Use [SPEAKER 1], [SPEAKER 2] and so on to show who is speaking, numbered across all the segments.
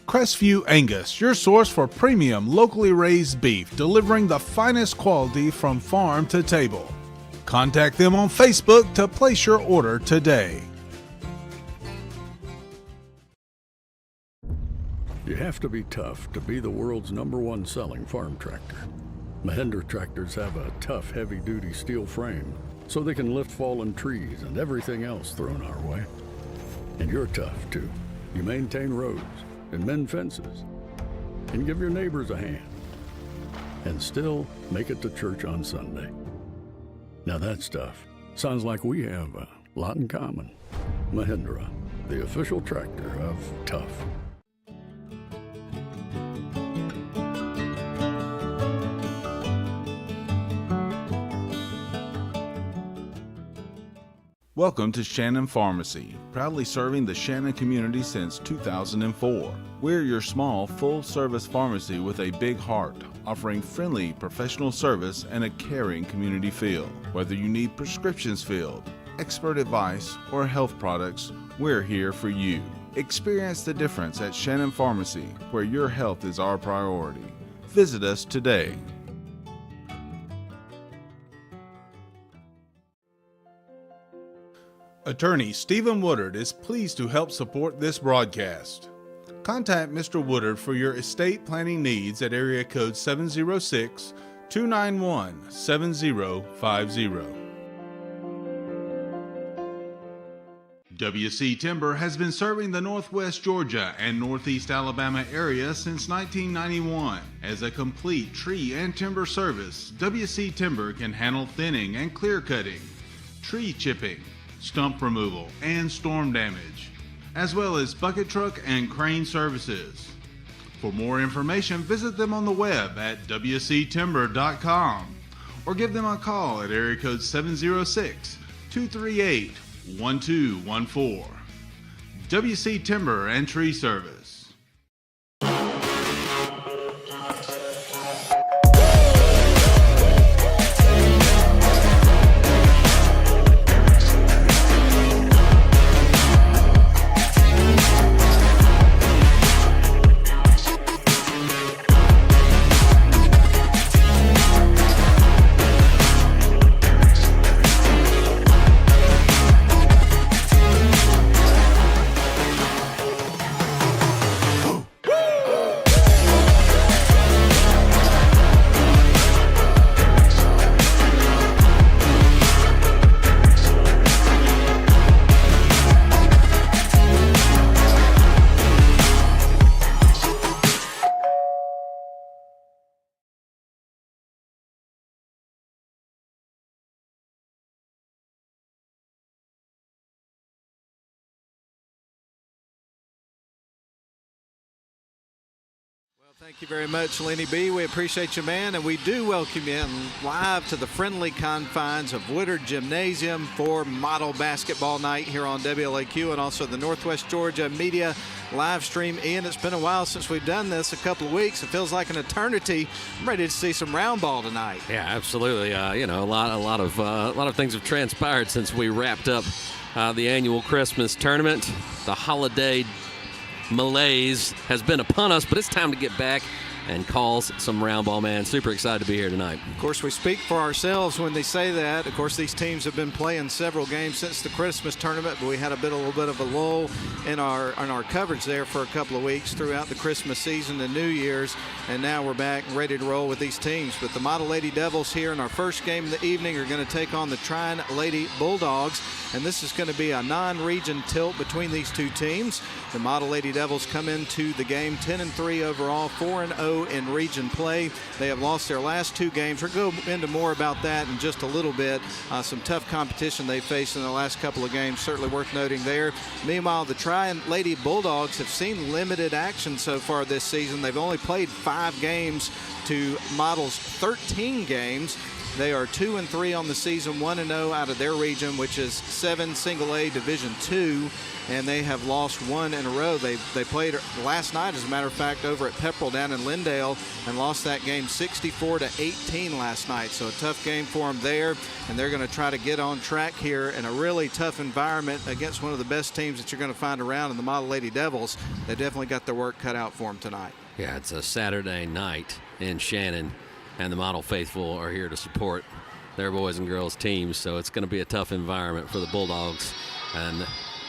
[SPEAKER 1] Crestview Angus, your source for premium, locally raised beef, delivering the finest quality from farm to table. Contact them on Facebook to place your order today.
[SPEAKER 2] You have to be tough to be the world's #1 selling farm tractor. Mahindra tractors have a tough, heavy-duty steel frame, so they can lift fallen trees and everything else thrown our way. And you're tough, too. You maintain roads and mend fences and give your neighbors a hand and still make it to church on Sunday. Now that's tough. Sounds like we have a lot in common. Mahindra, the official tractor of tough.
[SPEAKER 1] Welcome to Shannon Pharmacy, proudly serving the Shannon community since 2004. We're your small, full-service pharmacy with a big heart, offering friendly, professional service and a caring community feel. Whether you need prescriptions filled, expert advice, or health products, we're here for you. Experience the difference at Shannon Pharmacy, where your health is our priority. Visit us today. Attorney Stephen Woodard is pleased to help support this broadcast. Contact Mr. Woodard for your estate planning needs at area code 706-291-7050. WC Timber has been serving the Northwest Georgia and Northeast Alabama area since 1991. As a complete tree and timber service, WC Timber can handle thinning and clear cutting, tree chipping, stump removal, and storm damage, as well as bucket truck and crane services. For more information, visit them on the web at wctimber.com or give them a call at area code 706-238-1214. WC Timber and Tree Service.
[SPEAKER 3] Thank you very much, Lenny B. We appreciate you, man, and we do welcome you live to the friendly confines of Woodard Gymnasium for Model Basketball Night here on WLAQ and also the Northwest Georgia Media live stream. Ian, it's been a while since we've done this, a couple of weeks. It feels like an eternity. I'm ready to see some round ball tonight.
[SPEAKER 4] Yeah, absolutely. A lot of things have transpired since we wrapped up the annual Christmas tournament. The holiday malaise has been upon us, but it's time to get back and calls some round ball, man. Super excited to be here tonight.
[SPEAKER 3] Of course, we speak for ourselves when they say that. Of course, these teams have been playing several games since the Christmas tournament, but we had a little bit of a lull in our coverage there for a couple of weeks throughout the Christmas season and New Year's, and now we're back ready to roll with these teams. But the Model Lady Devils here in our first game of the evening are going to take on the Trion Lady Bulldogs, and this is going to be a non-region tilt between these two teams. The Model Lady Devils come into the game 10-3 overall, 4-0 in region play. They have lost their last two games. We'll go into more about that in just a little bit. Some tough competition they faced in the last couple of games, certainly worth noting there. Meanwhile, the Trion Lady Bulldogs have seen limited action so far this season. They've only played 5 games to Model's 13 games. They are 2-3 on the season, 1-0 out of their region, which is 7 single-A Division II, and they have lost 1 in a row. They played last night, as a matter of fact, over at Pepperell down in Lindale and lost that game 64-18 last night. So a tough game for them there, and they're going to try to get on track here in a really tough environment against one of the best teams that you're going to find around in the Model Lady Devils. They definitely got their work cut out for them tonight.
[SPEAKER 4] Yeah, it's a Saturday night in Shannon, and the Model Faithful are here to support their boys and girls teams, so it's going to be a tough environment for the Bulldogs. And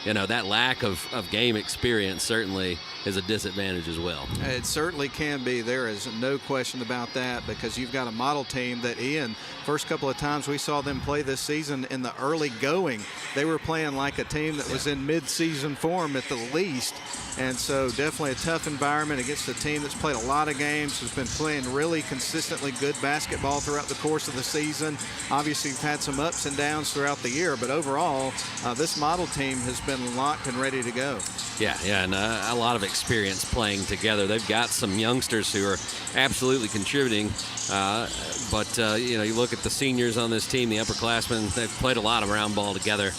[SPEAKER 4] you know, that lack of game experience certainly is a disadvantage as well.
[SPEAKER 3] It certainly can be. There is no question about that, because you've got a model team that, Ian, first couple of times we saw them play this season in the early going, they were playing like a team that was in mid-season form at the least. And so definitely a tough environment against a team that's played a lot of games, has been playing really consistently good basketball throughout the course of the season. Obviously, we've had some ups and downs throughout the year, but overall, this model team has been locked and ready to go.
[SPEAKER 4] Yeah, and a lot of experience playing together. They've got some youngsters who are absolutely contributing, but you know, you look at the seniors on this team, the upperclassmen, they've played a lot of round ball together.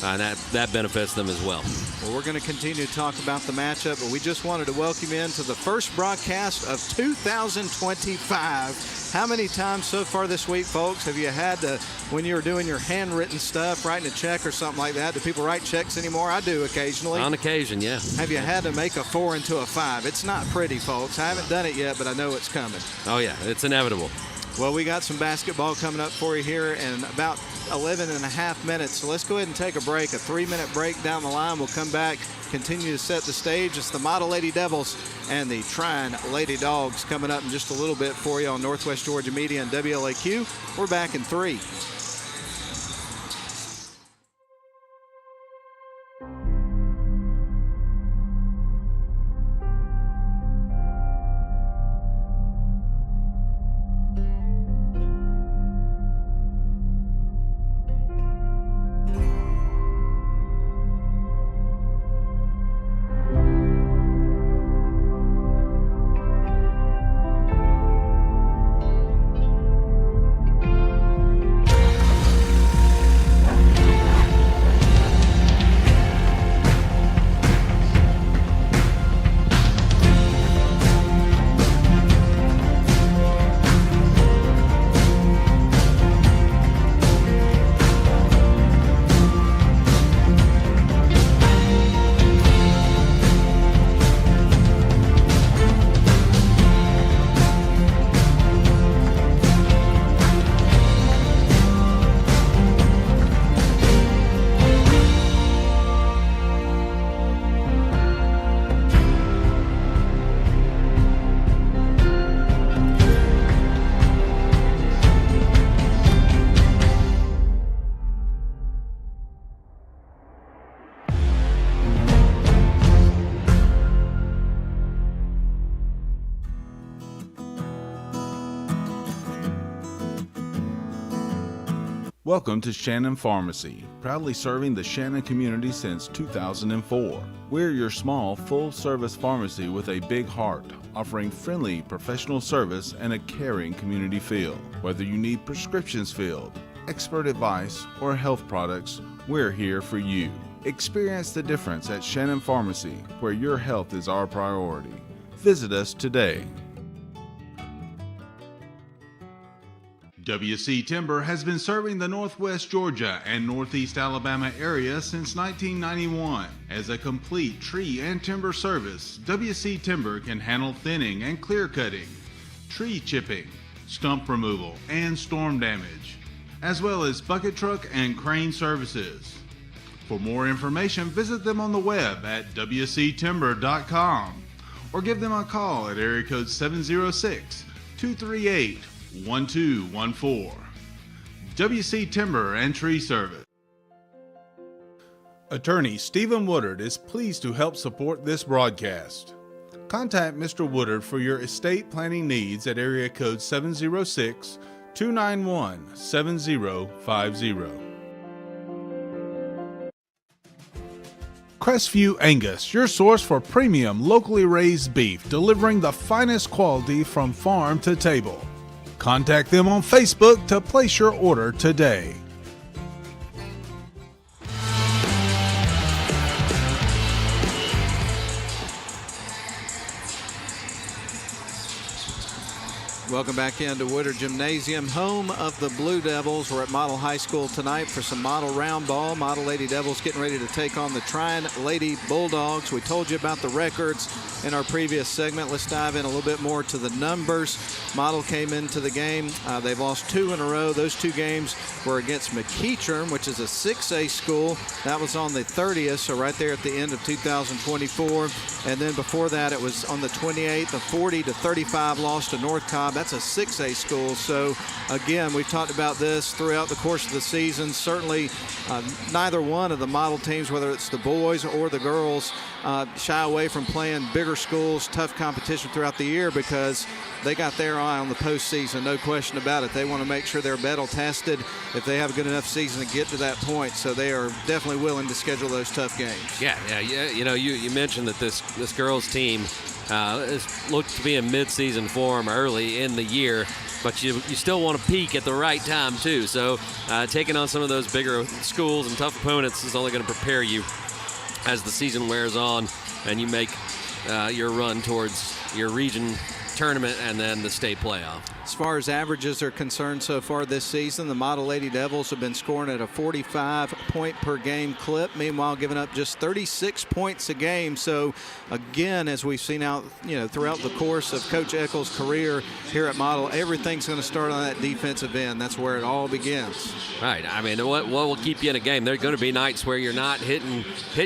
[SPEAKER 4] And that benefits them as well.
[SPEAKER 3] Well, we're going to continue to talk about the matchup, but we just wanted to welcome you into the first broadcast of 2025. How many times so far this week, folks, have you had to, when you were doing your handwritten stuff, writing a check or something like that? Do people write checks anymore? I do occasionally.
[SPEAKER 4] On occasion, yeah.
[SPEAKER 3] Have you had to make a 4 into a 5? It's not pretty, folks. I haven't done it yet, but I know it's coming.
[SPEAKER 4] Oh, yeah, it's inevitable.
[SPEAKER 3] Well, we got some basketball coming up for you here in about 11 and a half minutes. So let's go ahead and take a break, a 3-minute break down the line. We'll come back, continue to set the stage. It's the Model Lady Devils and the Trion Lady Dogs coming up in just a little bit for you on Northwest Georgia Media and WLAQ. We're back in 3.
[SPEAKER 1] Welcome to Shannon Pharmacy, proudly serving the Shannon community since 2004. We're your small, full-service pharmacy with a big heart, offering friendly, professional service and a caring community feel. Whether you need prescriptions filled, expert advice, or health products, we're here for you. Experience the difference at Shannon Pharmacy, where your health is our priority. Visit us today. WC Timber has been serving the Northwest Georgia and Northeast Alabama area since 1991. As a complete tree and timber service, WC Timber can handle thinning and clear cutting, tree chipping, stump removal, and storm damage, as well as bucket truck and crane services. For more information, visit them on the web at wctimber.com or give them a call at area code 706-238-1214. WC Timber and Tree Service. Attorney Stephen Woodard is pleased to help support this broadcast. Contact Mr. Woodard for your estate planning needs at area code 706-291-7050. Crestview Angus, your source for premium locally raised beef, delivering the finest quality from farm to table. Contact them on Facebook to place your order today.
[SPEAKER 3] Welcome back into Woodard Gymnasium, home of the Blue Devils. We're at Model High School tonight for some Model Round Ball. Model Lady Devils getting ready to take on the Trion Lady Bulldogs. We told you about the records in our previous segment. Let's dive in a little bit more to the numbers. Model came into the game. They've lost 2 in a row. Those 2 games were against McEachern, which is a 6A school. That was on the 30th, so right there at the end of 2024. And then before that, it was on the 28th, a 40-35 loss to North Cobb. That's a 6A school. So, again, we've talked about this throughout the course of the season. Certainly, neither one of the model teams, whether it's the boys or the girls, shy away from playing bigger schools, tough competition throughout the year because they got their eye on the postseason, no question about it. They want to make sure they're battle tested if they have a good enough season to get to that point. So they are definitely willing to schedule those tough games. Yeah.
[SPEAKER 4] You know, you mentioned that this girls team looked to be in mid-season form early in the year, but you still want to peak at the right time too. So taking on some of those bigger schools and tough opponents is only going to prepare you as the season wears on and you make your run towards your region tournament and then the state playoff.
[SPEAKER 3] As far as averages are concerned so far this season, the Model Lady Devils have been scoring at a 45-point-per-game clip, meanwhile giving up just 36 points a game. So, again, as we've seen out, throughout the course of Coach Eccles' career here at Model, everything's going to start on that defensive end. That's where it all begins.
[SPEAKER 4] Right. I mean, what will keep you in a game? There are going to be nights where you're not hitting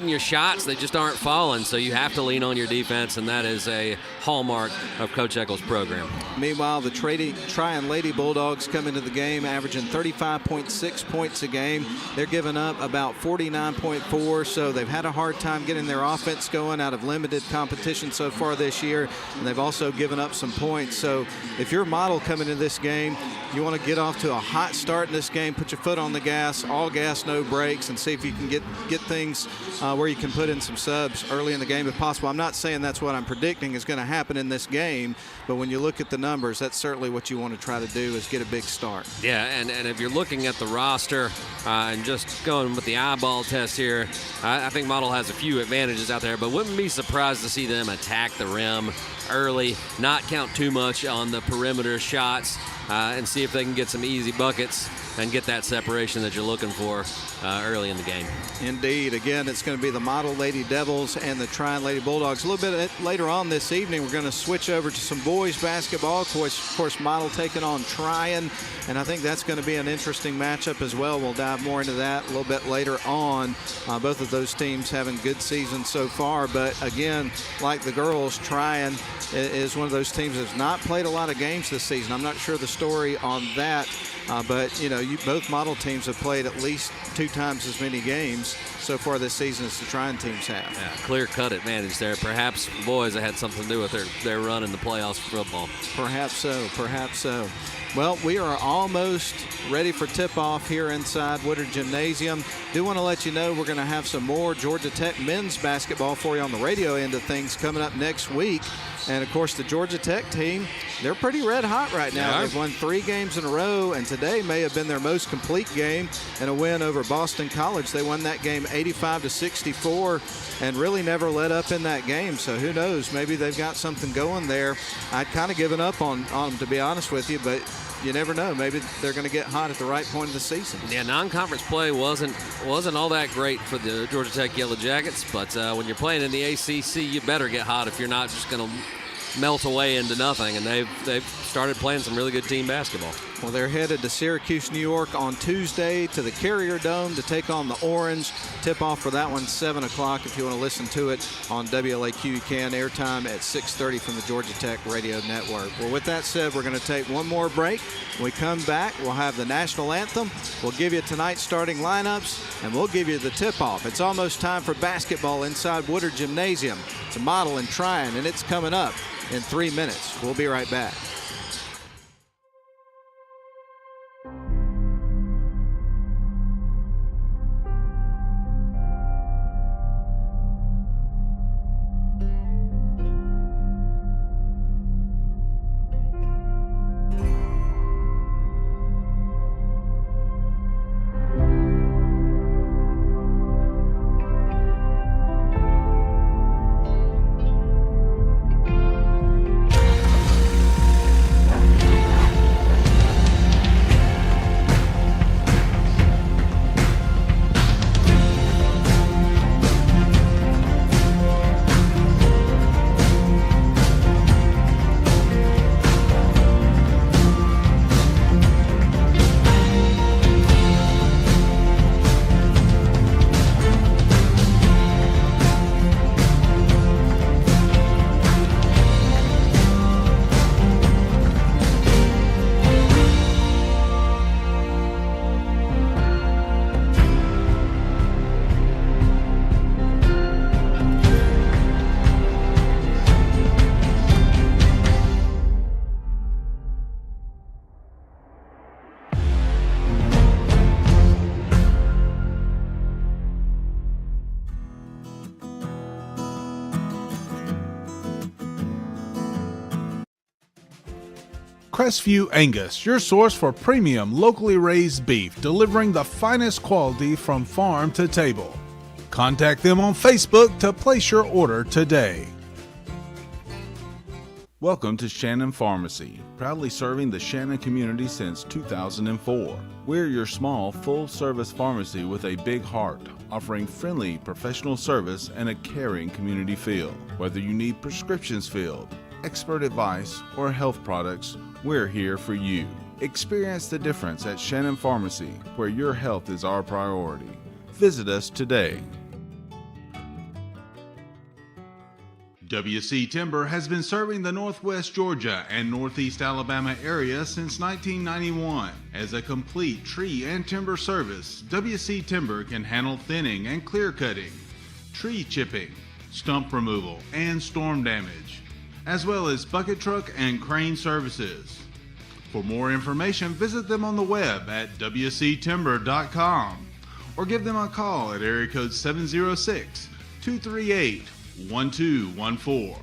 [SPEAKER 4] your shots. They just aren't falling, so you have to lean on your defense, and that is a hallmark of Coach Eccles' program.
[SPEAKER 3] Meanwhile, the Trion Lady Bulldogs come into the game averaging 35.6 points a game. They're giving up about 49.4, so they've had a hard time getting their offense going out of limited competition so far this year, and they've also given up some points. So if you're a Model coming into this game, you want to get off to a hot start in this game, put your foot on the gas, all gas, no brakes, and see if you can get things where you can put in some subs early in the game if possible. I'm not saying that's what I'm predicting is going to happen in this game, but when you look at the numbers, that's certainly what you want to try to do is get a big start.
[SPEAKER 4] Yeah, and if you're looking at the roster and just going with the eyeball test here, I think Model has a few advantages out there, but wouldn't be surprised to see them attack the rim early, not count too much on the perimeter shots, and see if they can get some easy buckets and get that separation that you're looking for early in the game.
[SPEAKER 3] Indeed. Again, it's going to be the Model Lady Devils and the Trion Lady Bulldogs. A little bit later on this evening, we're going to switch over to some boys basketball. Of course, Model taking on Trion, and I think that's going to be an interesting matchup as well. We'll dive more into that a little bit later on. Both of those teams having good seasons so far, but again, like the girls, Trion is one of those teams that's not played a lot of games this season. I'm not sure the story on that, but both Model teams have played at least 2 times as many games so far this season as the Trion teams have.
[SPEAKER 4] Yeah, clear-cut advantage there. Perhaps boys have had something to do with their run in the playoffs for football.
[SPEAKER 3] Perhaps so. Well, we are almost ready for tip-off here inside Woodard Gymnasium. Do want to let you know we're going to have some more Georgia Tech men's basketball for you on the radio end of things coming up next week. And, of course, the Georgia Tech team, they're pretty red hot right now.
[SPEAKER 4] Yeah.
[SPEAKER 3] They've won 3 games in a row, and today may have been their most complete game and a win over Boston College. They won that game 85-64 and really never let up in that game. So who knows? Maybe they've got something going there. I'd kind of given up on them, to be honest with you, but you never know. Maybe they're going to get hot at the right point of the season.
[SPEAKER 4] Yeah, non-conference play wasn't all that great for the Georgia Tech Yellow Jackets, but when you're playing in the ACC, you better get hot if you're not just going to melt away into nothing, and they've started playing some really good team basketball.
[SPEAKER 3] Well, they're headed to Syracuse, New York on Tuesday to the Carrier Dome to take on the Orange. Tip-off for that one, 7 o'clock. If you want to listen to it on WLAQ, you can. Airtime at 6:30 from the Georgia Tech Radio Network. Well, with that said, we're going to take one more break. When we come back, we'll have the national anthem. We'll give you tonight's starting lineups, and we'll give you the tip-off. It's almost time for basketball inside Woodard Gymnasium. It's a Model and Trion, and it's coming up in 3 minutes. We'll be right back.
[SPEAKER 1] Crestview Angus, your source for premium, locally raised beef, delivering the finest quality from farm to table. Contact them on Facebook to place your order today. Welcome to Shannon Pharmacy, proudly serving the Shannon community since 2004. We're your small, full-service pharmacy with a big heart, offering friendly, professional service and a caring community feel. Whether you need prescriptions filled, expert advice, or health products, we're here for you. Experience the difference at Shannon Pharmacy, where your health is our priority. Visit us today. WC Timber has been serving the Northwest Georgia and Northeast Alabama area since 1991. As a complete tree and timber service, WC Timber can handle thinning and clear cutting, tree chipping, stump removal, and storm damage, as well as bucket truck and crane services. For more information, visit them on the web at wctimber.com or give them a call at area code 706-238-1214.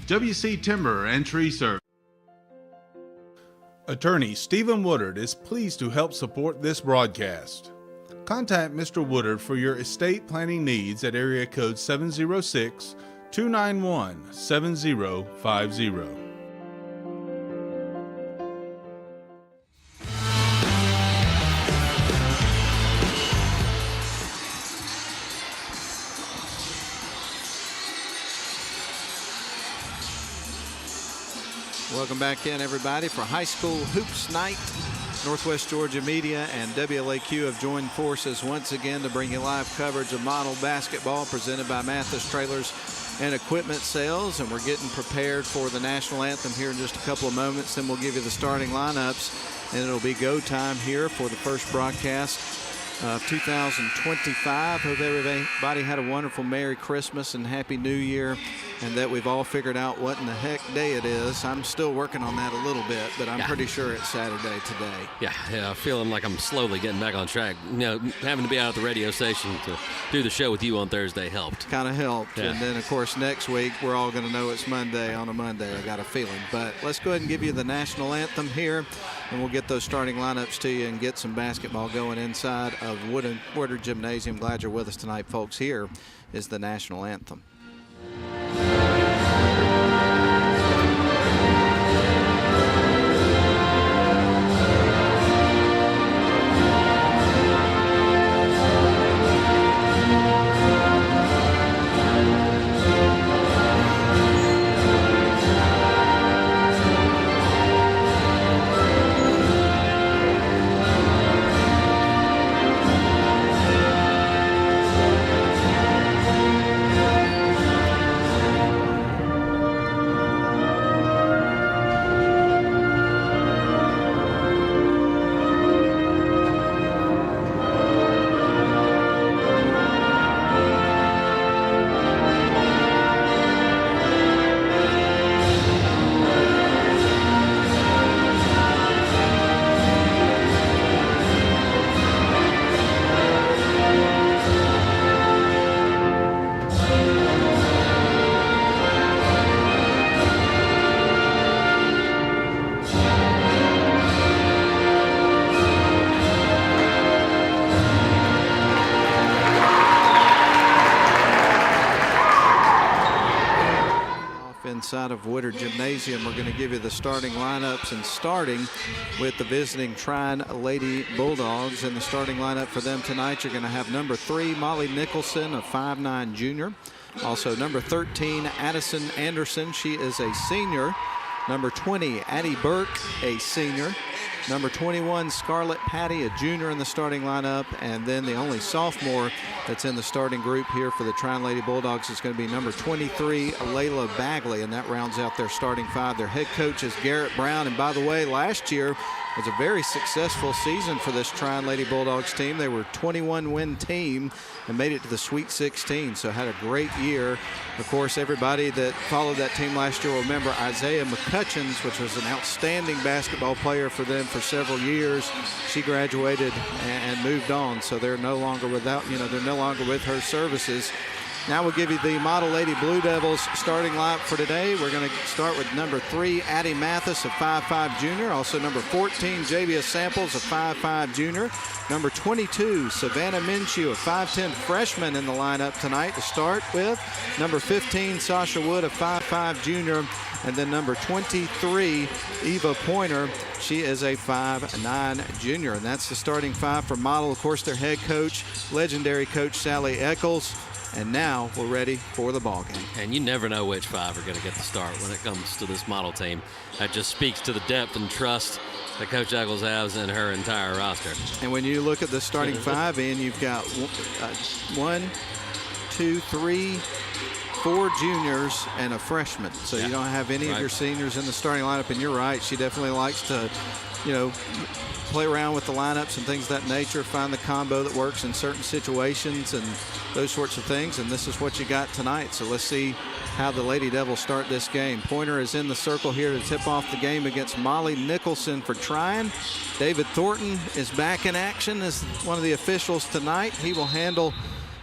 [SPEAKER 1] WC Timber and Tree Service. Attorney Stephen Woodard is pleased to help support this broadcast. Contact Mr. Woodard for your estate planning needs at area code 706-291-7050.
[SPEAKER 3] Welcome back in, everybody, for High School Hoops Night. Northwest Georgia Media and WLAQ have joined forces once again to bring you live coverage of model basketball presented by Mathis Trailers and Equipment Sales. And we're getting prepared for the national anthem here in just a couple of moments. Then we'll give you the starting lineups, and it'll be go time here for the first broadcast of 2025. Hope everybody had a wonderful Merry Christmas and Happy New Year, and that we've all figured out what in the heck day it is. I'm still working on that a little bit, but I'm pretty sure it's Saturday today.
[SPEAKER 4] Yeah, feeling like I'm slowly getting back on track. You know, having to be out at the radio station to do the show with you on Thursday helped.
[SPEAKER 3] Kind of helped. Yeah. And then, of course, next week we're all going to know it's Monday on a Monday, I got a feeling. But let's go ahead and give you the national anthem here, and we'll get those starting lineups to you and get some basketball going inside of Woodard Gymnasium. Glad you're with us tonight, folks. Here is the national anthem. Inside of Woodard Gymnasium, we're going to give you the starting lineups, and starting with the visiting Trion Lady Bulldogs. In the starting lineup for them tonight, you're going to have number 3, Molly Nicholson, a 5'9" junior. Also number 13, Addison Anderson. She is a senior. Number 20, Addie Burke, a senior. Number 21, Scarlett Patty, a junior in the starting lineup. And then the only sophomore that's in the starting group here for the Trion Lady Bulldogs is going to be number 23, Layla Bagley, and that rounds out their starting 5. Their head coach is Garrett Brown. And by the way, last year was a very successful season for this Trion Lady Bulldogs team. They were a 21-win team and made it to the Sweet 16, so had a great year. Of course, everybody that followed that team last year will remember Isaiah McCutcheons, which was an outstanding basketball player for them for several years. She graduated and moved on, so they're no longer without, they're no longer with her services. Now we'll give you the Model Lady Blue Devils starting lineup for today. We're going to start with number 3, Addie Mathis, a 5'5 junior. Also number 14, Javius Samples, a 5'5 junior. Number 22, Savannah Minshew, a 5'10 freshman in the lineup tonight to start with. Number 15, Sasha Wood, a 5'5 junior. And then number 23, Eva Pointer. She is a 5'9 junior. And that's the starting 5 for Model. Of course, their head coach, legendary coach Sally Eccles. And now we're ready for the ball game.
[SPEAKER 4] And you never know which 5 are going to get the start when it comes to this Model team. That just speaks to the depth and trust that Coach Eccles has in her entire roster.
[SPEAKER 3] And when you look at the starting 5, Ian, you've got 1, 2, 3, 4 juniors and a freshman. So you don't have any of your seniors in the starting lineup. And you're right, she definitely likes to, play around with the lineups and things of that nature, find the combo that works in certain situations and those sorts of things. And this is what you got tonight. So let's see how the Lady Devils start this game. Pointer is in the circle here to tip off the game against Molly Nicholson for Trion. David Thornton is back in action as one of the officials tonight. He will handle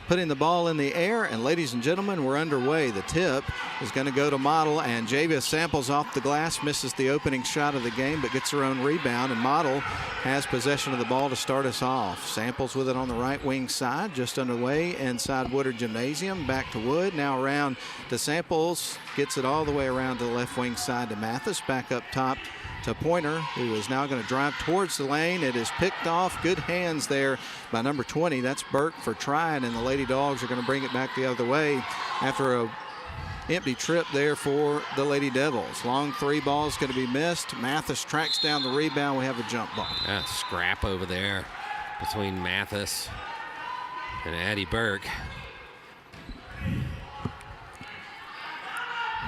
[SPEAKER 3] putting the ball in the air. And ladies and gentlemen, we're underway. The tip is going to go to Model, and Javius Samples off the glass, misses the opening shot of the game, but gets her own rebound, and Model has possession of the ball to start us off. Samples with it on the right wing side, just underway inside Woodard Gymnasium. Back to Wood, now around to Samples, gets it all the way around to the left wing side to Mathis, back up top to Pointer, who is now going to drive towards the lane. It is picked off. Good hands there by number 20. That's Burke for Trion, and the Lady Dogs are going to bring it back the other way after a empty trip there for the Lady Devils. Long 3 ball is going to be missed. Mathis tracks down the rebound. We have a jump ball.
[SPEAKER 4] Scrap over there between Mathis and Addie Burke.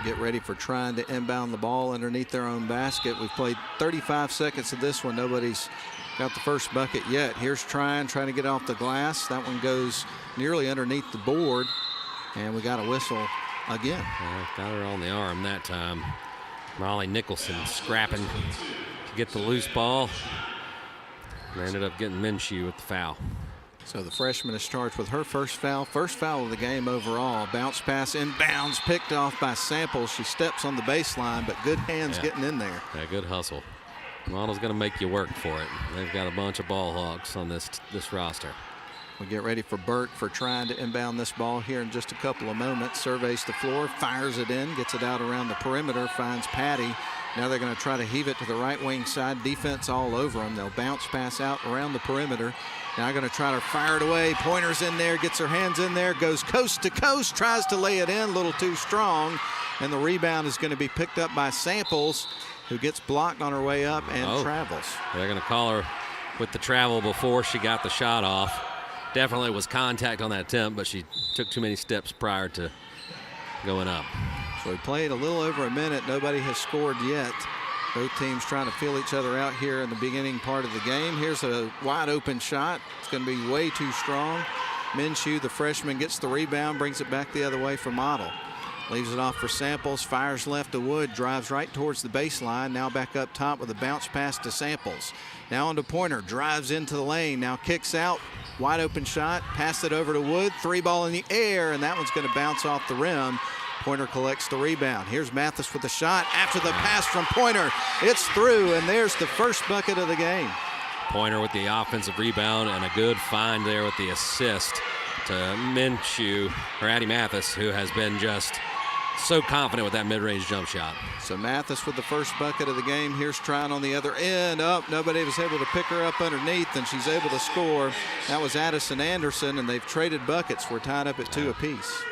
[SPEAKER 3] Get ready for trying to inbound the ball underneath their own basket. We've played 35 seconds of this one. Nobody's got the first bucket yet. Here's trying to get off the glass. That one goes nearly underneath the board, and we got a whistle again.
[SPEAKER 4] Got her on the arm that time. Molly Nicholson scrapping to get the loose ball. They ended up getting Minshew with the foul.
[SPEAKER 3] So the freshman is charged with her first foul of the game overall. Bounce pass inbounds, picked off by Samples. She steps on the baseline, but good hands getting in there.
[SPEAKER 4] Yeah, good hustle. Model's going to make you work for it. They've got a bunch of ball hogs on this roster.
[SPEAKER 3] We get ready for Burke for trying to inbound this ball here in just a couple of moments. Surveys the floor, fires it in, gets it out around the perimeter, finds Patty. Now they're going to try to heave it to the right wing side. Defense all over them. They'll bounce pass out around the perimeter. Now going to try to fire it away. Pointer's in there, gets her hands in there, goes coast to coast, tries to lay it in, a little too strong. And the rebound is going to be picked up by Samples, who gets blocked on her way up and travels.
[SPEAKER 4] They're going to call her with the travel before she got the shot off. Definitely was contact on that attempt, but she took too many steps prior to going up.
[SPEAKER 3] So we played a little over a minute. Nobody has scored yet. Both teams trying to feel each other out here in the beginning part of the game. Here's a wide open shot. It's going to be way too strong. Minshew, the freshman, gets the rebound, brings it back the other way for Model. Leaves it off for Samples, fires left to Wood, drives right towards the baseline. Now back up top with a bounce pass to Samples. Now on to Pointer, drives into the lane, now kicks out. Wide open shot, pass it over to Wood, 3 ball in the air, and that one's going to bounce off the rim. Pointer collects the rebound. Here's Mathis with the shot. After the pass from Pointer, it's through, and there's the first bucket of the game.
[SPEAKER 4] Pointer with the offensive rebound and a good find there with the assist to Minshew, or Addie Mathis, who has been just so confident with that mid-range jump shot.
[SPEAKER 3] So Mathis with the first bucket of the game. Here's Trion on the other end. Nobody was able to pick her up underneath, and she's able to score. That was Addison Anderson, and they've traded buckets. We're tied up at 2 apiece.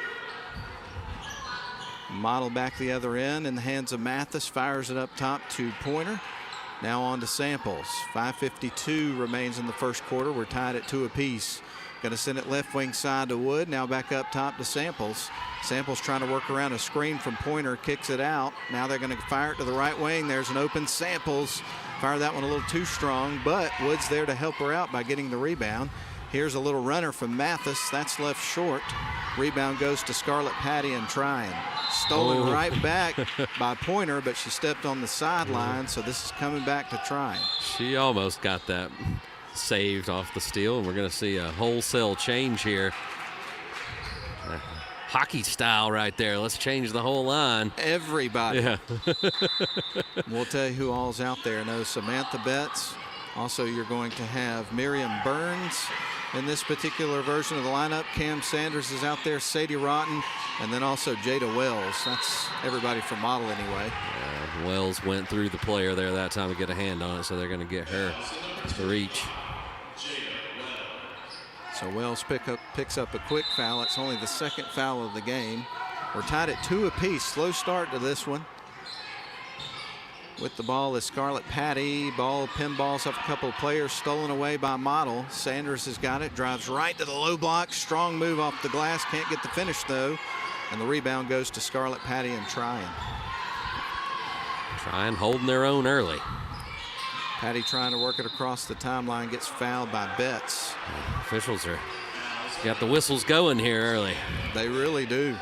[SPEAKER 3] Model back the other end in the hands of Mathis, fires it up top to Pointer. Now on to Samples. 5:52 remains in the first quarter. We're tied at 2 apiece. Going to send it left wing side to Wood. Now back up top to Samples. Samples trying to work around a screen from Pointer, kicks it out. Now they're going to fire it to the right wing. There's an open Samples. Fire that one a little too strong, but Wood's there to help her out by getting the rebound. Here's a little runner from Mathis. That's left short. Rebound goes to Scarlett Patty and Trion. Stolen right back by Pointer, but she stepped on the sideline, so this is coming back to Trion.
[SPEAKER 4] She almost got that saved off the steal, and we're going to see a wholesale change here. hockey style right there. Let's change the whole line.
[SPEAKER 3] Everybody.
[SPEAKER 4] Yeah.
[SPEAKER 3] We'll tell you who all's out there. No, Samantha Betts. Also, you're going to have Miriam Burns in this particular version of the lineup. Cam Sanders is out there, Sadie Rotten, and then also Jada Wells. That's everybody from Model anyway.
[SPEAKER 4] Wells went through the player there that time to get a hand on it, so they're going to get her to reach.
[SPEAKER 3] So Wells picks up a quick foul. It's only the second foul of the game. We're tied at 2 apiece. Slow start to this one. With the ball is Scarlett Patty. Ball pinballs off a couple of players, stolen away by Model. Sanders has got it, drives right to the low block. Strong move off the glass, can't get the finish though. And the rebound goes to Scarlett Patty and Trion.
[SPEAKER 4] Trion holding their own early.
[SPEAKER 3] Patty trying to work it across the timeline, gets fouled by Betts.
[SPEAKER 4] Officials are got the whistles going here early.
[SPEAKER 3] They really do.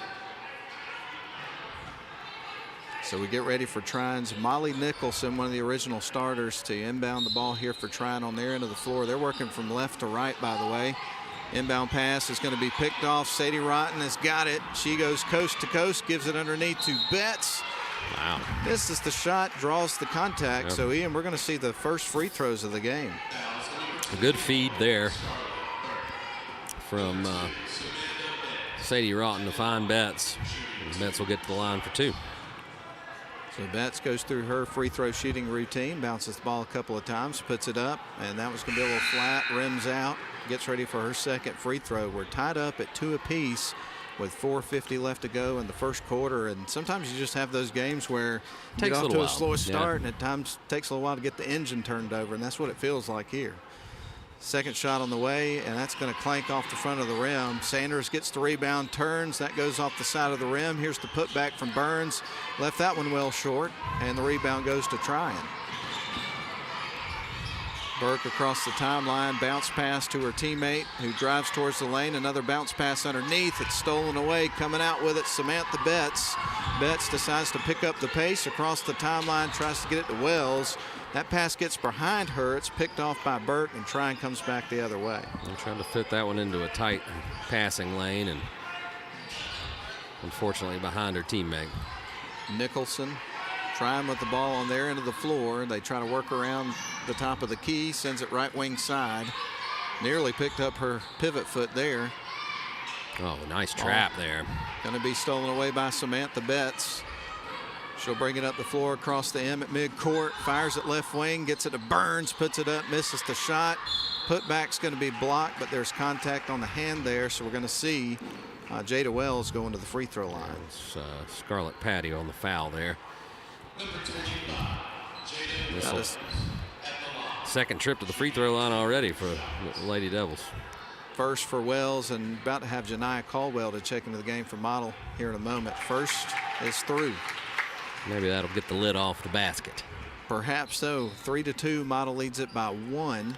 [SPEAKER 3] So we get ready for Trion's Molly Nicholson, one of the original starters, to inbound the ball here for Trion on their end of the floor. They're working from left to right, by the way. Inbound pass is going to be picked off. Sadie Rotten has got it. She goes coast to coast, gives it underneath to Betts.
[SPEAKER 4] Wow.
[SPEAKER 3] This is the shot, draws the contact.
[SPEAKER 4] Yep.
[SPEAKER 3] So, Ian, we're going to see the first free throws of the game.
[SPEAKER 4] A good feed there from Sadie Rotten to find Betts. And Betts will get to the line for 2.
[SPEAKER 3] So Betts goes through her free throw shooting routine, bounces the ball a couple of times, puts it up, and that was going to be a little flat, rims out, gets ready for her second free throw. We're tied up at 2 apiece with 4:50 left to go in the first quarter, and sometimes you just have those games where you get off to a slow start, and at times it takes a little while to get the engine turned over, and that's what it feels like here. Second shot on the way, and that's going to clank off the front of the rim. Sanders gets the rebound, turns, that goes off the side of the rim. Here's the putback from Burns. Left that one well short, and the rebound goes to Trion. Burke across the timeline, bounce pass to her teammate who drives towards the lane. Another bounce pass underneath. It's stolen away. Coming out with it, Samantha Betts. Betts decides to pick up the pace across the timeline, tries to get it to Wells. That pass gets behind her. It's picked off by Burke, and Trion comes back the other way.
[SPEAKER 4] They're trying to fit that one into a tight passing lane, and unfortunately behind her teammate.
[SPEAKER 3] Nicholson Trion with the ball on their end of the floor. They try to work around the top of the key, sends it right wing side. Nearly picked up her pivot foot there.
[SPEAKER 4] Oh, nice trap there.
[SPEAKER 3] Going to be stolen away by Samantha Betts. She'll bring it up the floor across the M at midcourt, fires it left wing, gets it to Burns, puts it up, misses the shot. Putback's going to be blocked, but there's contact on the hand there, so we're going to see Jada Wells going to the free throw line.
[SPEAKER 4] It's Scarlett Patty on the foul there. Second trip to the free throw line already for the Lady Devils.
[SPEAKER 3] First for Wells, and about to have Janiah Caldwell to check into the game for Model here in a moment. First is through.
[SPEAKER 4] Maybe that'll get the lid off the basket.
[SPEAKER 3] Perhaps so. 3-2, Model leads it by 1.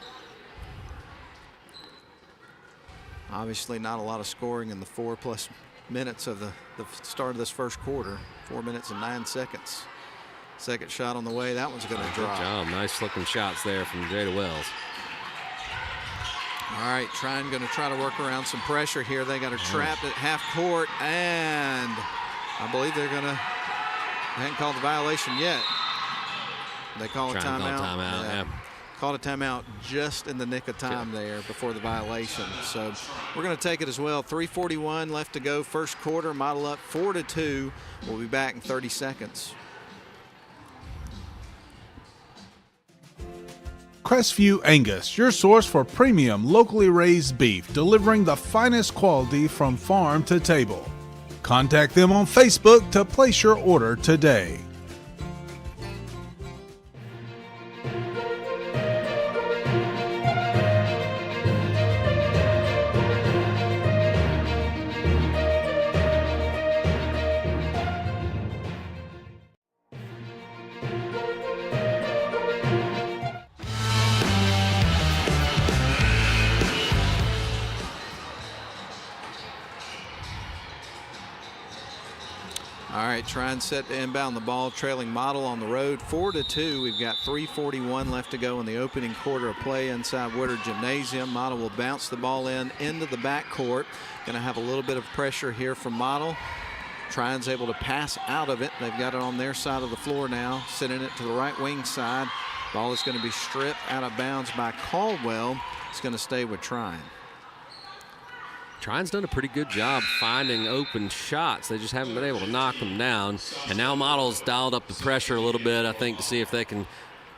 [SPEAKER 3] Obviously not a lot of scoring in the 4+ minutes of the start of this first quarter. 4 minutes and 9 seconds. Second shot on the way. That one's going to drop.
[SPEAKER 4] Good job. Nice looking shots there from Jada Wells.
[SPEAKER 3] All right, Trion going to try to work around some pressure here. They got her trapped at half court, and I believe they haven't called the violation yet. They call a timeout.
[SPEAKER 4] Yeah.
[SPEAKER 3] Called a timeout just in the nick of time there before the violation. So we're going to take it as well. 3:41 left to go, first quarter. Model up 4-2. We'll be back in 30 seconds.
[SPEAKER 1] Crestview Angus, your source for premium locally raised beef, delivering the finest quality from farm to table. Contact them on Facebook to place your order today.
[SPEAKER 3] right, Trion set to inbound the ball, trailing Model on the road 4-2. We've got 3:41 left to go in the opening quarter of play inside Woodard Gymnasium. Model will bounce the ball into the backcourt. Going to have a little bit of pressure here from Model. Trion's able to pass out of it. They've got it on their side of the floor now, sending it to the right wing side. Ball is going to be stripped out of bounds by Caldwell. It's going to stay with Trion.
[SPEAKER 4] Trion's done a pretty good job finding open shots. They just haven't been able to knock them down. And now Model's dialed up the pressure a little bit, I think, to see if they can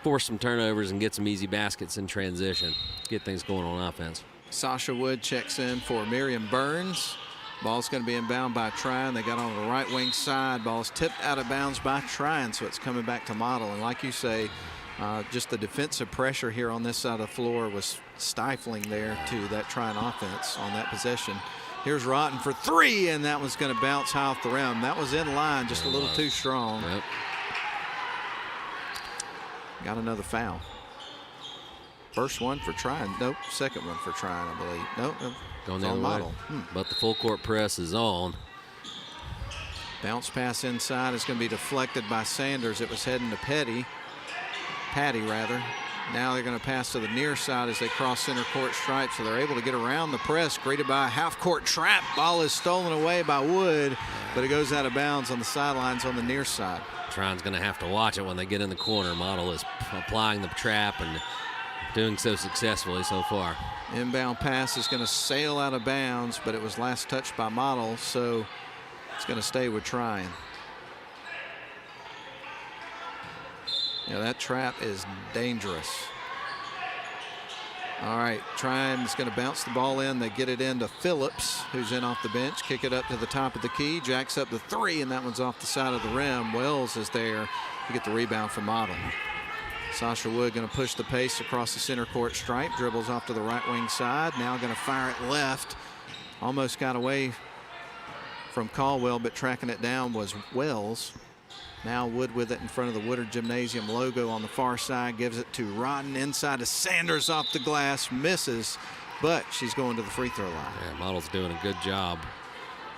[SPEAKER 4] force some turnovers and get some easy baskets in transition. Get things going on offense.
[SPEAKER 3] Sasha Wood checks in for Miriam Burns. Ball's going to be inbound by Trion. They got on the right wing side. Ball's tipped out of bounds by Trion, so it's coming back to Model. And like you say, just the defensive pressure here on this side of the floor was stifling there to that Trion offense on that possession. Here's Rotten for three, and that one's going to bounce high off the rim. That was in line, just a little too strong.
[SPEAKER 4] Yep.
[SPEAKER 3] Got another foul. First one for Trion. Nope, second one for Trion, I believe. Nope,
[SPEAKER 4] going the other
[SPEAKER 3] Model.
[SPEAKER 4] But the full court press is on.
[SPEAKER 3] Bounce pass inside is going to be deflected by Sanders. It was heading to Patty rather. Now they're going to pass to the near side as they cross center court stripe, so they're able to get around the press, greeted by a half-court trap. Ball is stolen away by Wood, but it goes out of bounds on the sidelines on the near side.
[SPEAKER 4] Trion's going to have to watch it when they get in the corner. Model is applying the trap and doing so successfully so far.
[SPEAKER 3] Inbound pass is going to sail out of bounds, but it was last touched by Model, so it's going to stay with Trion. Yeah, that trap is dangerous. All right, Trion is going to bounce the ball in. They get it into Phillips, who's in off the bench. Kick it up to the top of the key. Jacks up the three, and that one's off the side of the rim. Wells is there to get the rebound from Model. Sasha Wood going to push the pace across the center court stripe. Dribbles off to the right wing side. Now going to fire it left. Almost got away from Caldwell, but tracking it down was Wells. Now Wood with it in front of the Woodard Gymnasium logo on the far side. Gives it to Rodden inside to Sanders off the glass. Misses, but she's going to the free throw line.
[SPEAKER 4] Yeah, Model's doing a good job.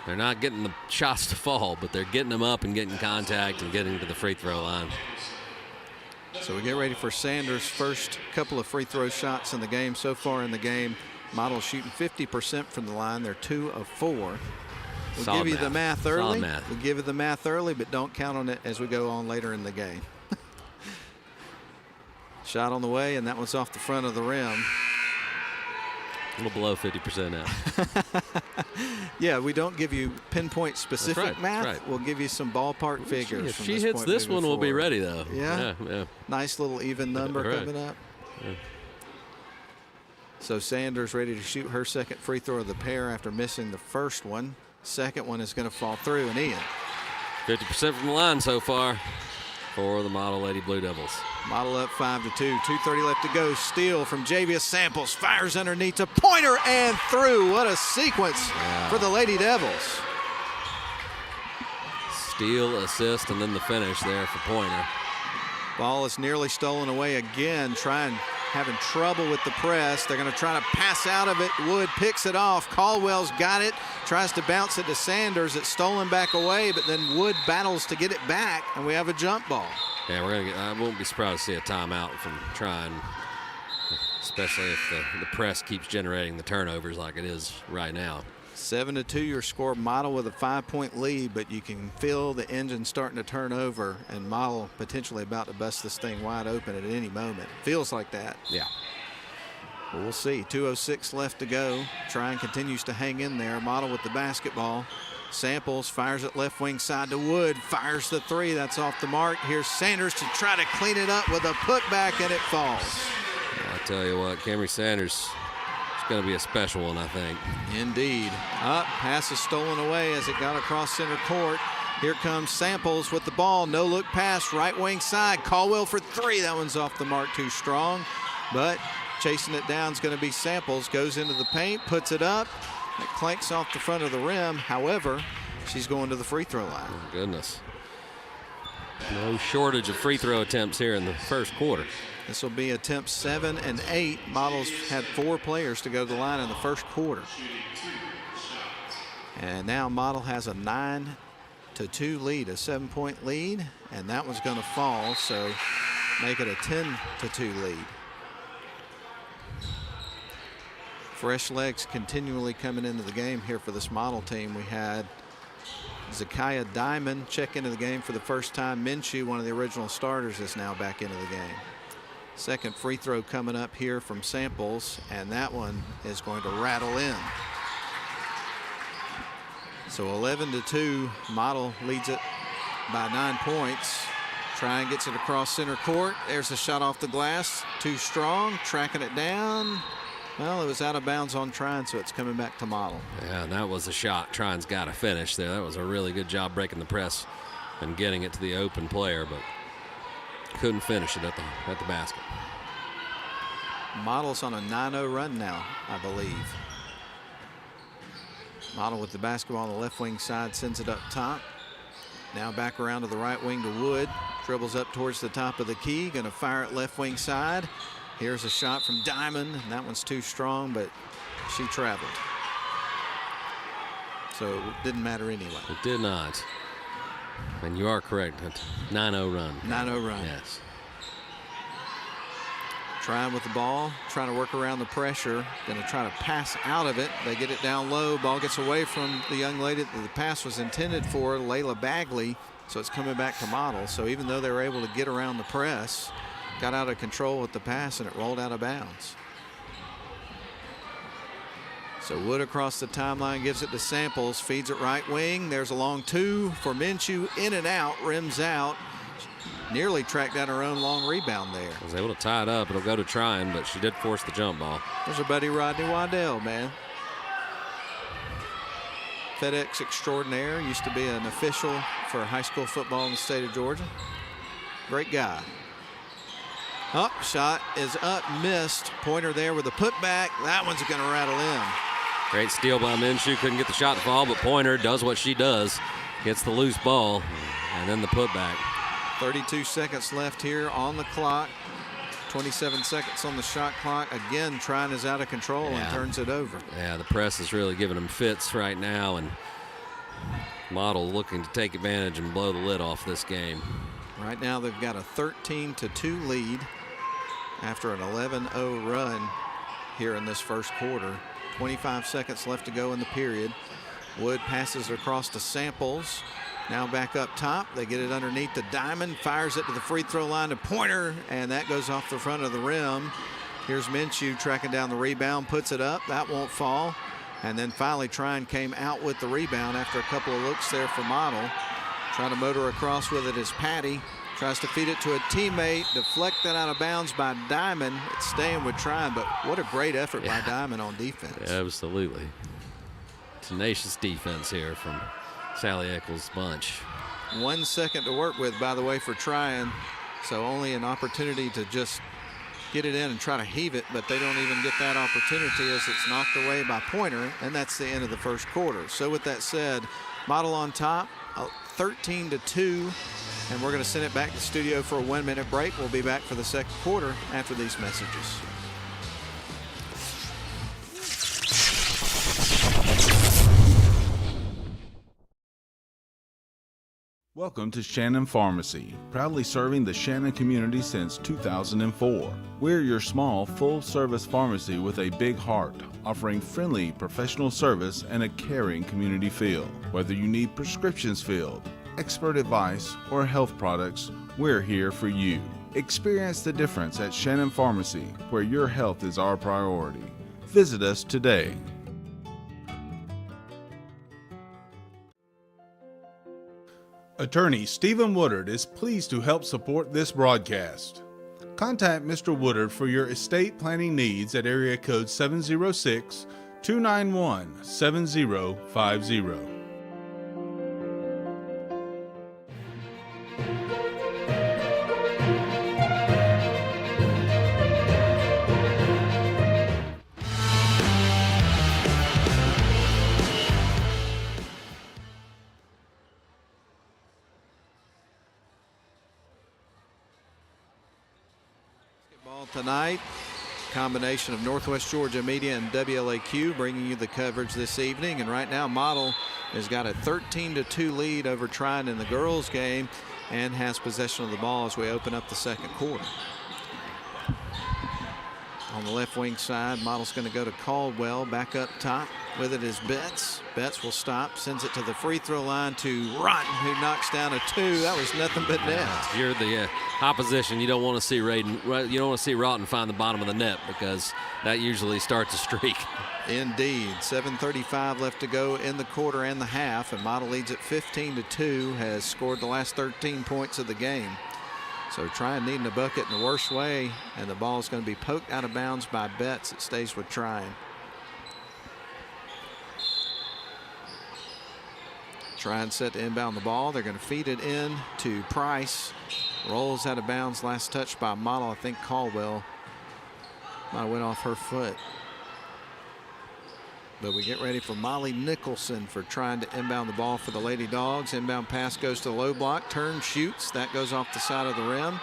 [SPEAKER 4] They're not getting the shots to fall, but they're getting them up and getting contact and getting to the free throw line.
[SPEAKER 3] So we get ready for Sanders' first couple of free throw shots in the game. So far in the game, Model shooting 50% from the line. They're 2 of 4. We'll
[SPEAKER 4] Solid
[SPEAKER 3] give you
[SPEAKER 4] math.
[SPEAKER 3] the math early.
[SPEAKER 4] Solid math.
[SPEAKER 3] We'll give you the math early, but don't count on it as we go on later in the game. Shot on the way, and that one's off the front of the rim.
[SPEAKER 4] A little below 50% now.
[SPEAKER 3] Yeah, we don't give you pinpoint specific
[SPEAKER 4] That's right,
[SPEAKER 3] math.
[SPEAKER 4] that's right.
[SPEAKER 3] We'll give you some ballpark figures.
[SPEAKER 4] If
[SPEAKER 3] from
[SPEAKER 4] she
[SPEAKER 3] this
[SPEAKER 4] hits
[SPEAKER 3] point
[SPEAKER 4] this
[SPEAKER 3] moving
[SPEAKER 4] one, we'll be
[SPEAKER 3] forward.
[SPEAKER 4] ready, though.
[SPEAKER 3] Yeah?
[SPEAKER 4] Yeah.
[SPEAKER 3] Nice little even number
[SPEAKER 4] Right.
[SPEAKER 3] coming up.
[SPEAKER 4] Yeah.
[SPEAKER 3] So Sanders ready to shoot her second free throw of the pair after missing the first one. Second one is going to fall through, and Ian.
[SPEAKER 4] 50% from the line so far for the Model Lady Blue Devils.
[SPEAKER 3] Model up 5-2. 2:30 left to go. Steal from Javius Samples. Fires underneath to Pointer and through. What a sequence for the Lady Devils.
[SPEAKER 4] Steal, assist, and then the finish there for Pointer.
[SPEAKER 3] Ball is nearly stolen away again. Having trouble with the press. They're going to try to pass out of it. Wood picks it off. Caldwell's got it. Tries to bounce it to Sanders. It's stolen back away, but then Wood battles to get it back, and we have a jump ball.
[SPEAKER 4] Yeah, I won't be surprised to see a timeout from Trion, especially if the press keeps generating the turnovers like it is right now.
[SPEAKER 3] 7-2 your score. Model with a 5-point lead, but you can feel the engine starting to turn over, and Model potentially about to bust this thing wide open at any moment. Feels like that.
[SPEAKER 4] Yeah.
[SPEAKER 3] But we'll see. 2:06 left to go. Trion continues to hang in there. Model with the basketball. Samples fires it left wing side to Wood. Fires the three. That's off the mark. Here's Sanders to try to clean it up with a putback, and it falls.
[SPEAKER 4] I tell you what, Camry Sanders is going to be a special one, I think.
[SPEAKER 3] Indeed. Up, pass is stolen away as it got across center court. Here comes Samples with the ball. No look pass, right wing side. Caldwell for three. That one's off the mark, too strong. But chasing it down is going to be Samples. Goes into the paint, puts it up. It clanks off the front of the rim. However, she's going to the free throw line.
[SPEAKER 4] Oh, goodness. No shortage of free throw attempts here in the first quarter.
[SPEAKER 3] This will be attempts 7 and 8. Models had 4 players to go to the line in the first quarter. And now Model has a 9 10-2 lead, a 7-point lead, and that one's going to fall, so make it a 10-2 lead. Fresh legs continually coming into the game here for this model team. We had Zakiah Diamond check into the game for the first time. Minshew, one of the original starters, is now back into the game. Second free throw coming up here from Samples, and that one is going to rattle in. So 11-2, Model leads it by 9 points. Trion gets it across center court. There's a shot off the glass, too strong, tracking it down. Well, it was out of bounds on Trion, so it's coming back to Model.
[SPEAKER 4] Yeah, that was a shot. Trion's got to finish there. That was a really good job breaking the press and getting it to the open player, but couldn't finish it at the basket.
[SPEAKER 3] Model's on a 9-0 run now, I believe. Model with the basketball on the left wing side, sends it up top. Now back around to the right wing to Wood. Dribbles up towards the top of the key. Going to fire it left wing side. Here's a shot from Diamond, and that one's too strong, but she traveled. So it didn't matter anyway.
[SPEAKER 4] It did not. And you are correct. 9-0 run.
[SPEAKER 3] 9-0 run.
[SPEAKER 4] Yes.
[SPEAKER 3] Trion with the ball, trying to work around the pressure. Going to try to pass out of it. They get it down low. Ball gets away from the young lady that the pass was intended for, Layla Bagley. So it's coming back to Model. So even though they were able to get around the press, got out of control with the pass, and it rolled out of bounds. So Wood across the timeline, gives it to Samples, feeds it right wing. There's a long two for Minshew, in and out, rims out. Nearly tracked down her own long rebound there.
[SPEAKER 4] Was able to tie it up. It'll go to Trion, but she did force the jump ball.
[SPEAKER 3] There's our buddy Rodney Waddell, man. FedEx extraordinaire, used to be an official for high school football in the state of Georgia. Great guy. Up, shot is up, missed. Pointer there with a putback. That one's going to rattle in.
[SPEAKER 4] Great steal by Minshew. Couldn't get the shot to fall, but Pointer does what she does. Gets the loose ball, and then the putback.
[SPEAKER 3] 32 seconds left here on the clock. 27 seconds on the shot clock. Again, Trion is out of control and turns it over.
[SPEAKER 4] Yeah, the press is really giving them fits right now, and Model looking to take advantage and blow the lid off this game.
[SPEAKER 3] Right now they've got a 13-2 lead after an 11-0 run here in this first quarter. 25 seconds left to go in the period. Wood passes across to Samples. Now back up top. They get it underneath the Diamond. Fires it to the free throw line to Pointer, and that goes off the front of the rim. Here's Minshew tracking down the rebound, puts it up. That won't fall. And then finally Trion came out with the rebound after a couple of looks there for Model. Trying to motor across with it is Patty. Tries to feed it to a teammate. Deflected out of bounds by Diamond. It's staying with Trion, but what a great effort by Diamond on defense.
[SPEAKER 4] Absolutely. Tenacious defense here from Sally Eccles' bunch.
[SPEAKER 3] 1 second to work with, by the way, for Trion. So only an opportunity to just get it in and try to heave it, but they don't even get that opportunity as it's knocked away by Pointer, and that's the end of the first quarter. So with that said, Model on top, 13-2, and we're going to send it back to the studio for a 1 minute break. We'll be back for the second quarter after these messages.
[SPEAKER 1] Welcome to Shannon Pharmacy, proudly serving the Shannon community since 2004. We're your small, full-service pharmacy with a big heart, offering friendly, professional service and a caring community feel. Whether you need prescriptions filled, expert advice, or health products, we're here for you. Experience the difference at Shannon Pharmacy, where your health is our priority. Visit us today. Attorney Stephen Woodard is pleased to help support this broadcast. Contact Mr. Woodard for your estate planning needs at area code 706-291-7050.
[SPEAKER 3] Tonight, combination of Northwest Georgia Media and WLAQ bringing you the coverage this evening. And right now, Model has got a 13-2 lead over Trion in the girls game and has possession of the ball as we open up the second quarter. On the left wing side, Model's going to go to Caldwell. Back up top with it is Betts. Betts will stop, sends it to the free throw line to Rotten, who knocks down a 2. That was nothing but net.
[SPEAKER 4] You're the opposition. You don't want to see you don't want to see Rotten find the bottom of the net, because that usually starts a streak.
[SPEAKER 3] Indeed. 7:35 left to go in the quarter and the half, and Model leads at 15-2, has scored the last 13 points of the game. So Trion needing a bucket in the worst way, and the ball is going to be poked out of bounds by Betts. It stays with Trion. Trion set to inbound the ball. They're going to feed it in to Price. Rolls out of bounds. Last touch by Model. I think Caldwell might have went off her foot. But we get ready for Molly Nicholson for trying to inbound the ball for the Lady Dogs. Inbound pass goes to the low block. Turn, shoots. That goes off the side of the rim.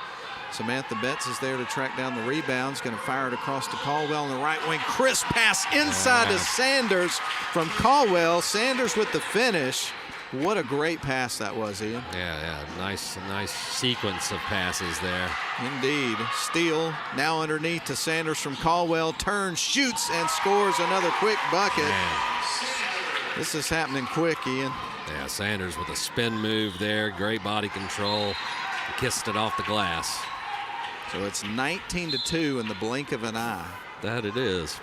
[SPEAKER 3] Samantha Betts is there to track down the rebounds. Going to fire it across to Caldwell on the right wing. Crisp pass inside to Sanders from Caldwell. Sanders with the finish. What a great pass that was, Ian.
[SPEAKER 4] Yeah. Nice sequence of passes there.
[SPEAKER 3] Indeed. Steele now underneath to Sanders from Caldwell. Turns, shoots, and scores another quick bucket.
[SPEAKER 4] Man.
[SPEAKER 3] This is happening quick, Ian.
[SPEAKER 4] Yeah, Sanders with a spin move there. Great body control. Kissed it off the glass.
[SPEAKER 3] So it's 19-2 in the blink of an eye.
[SPEAKER 4] That it is.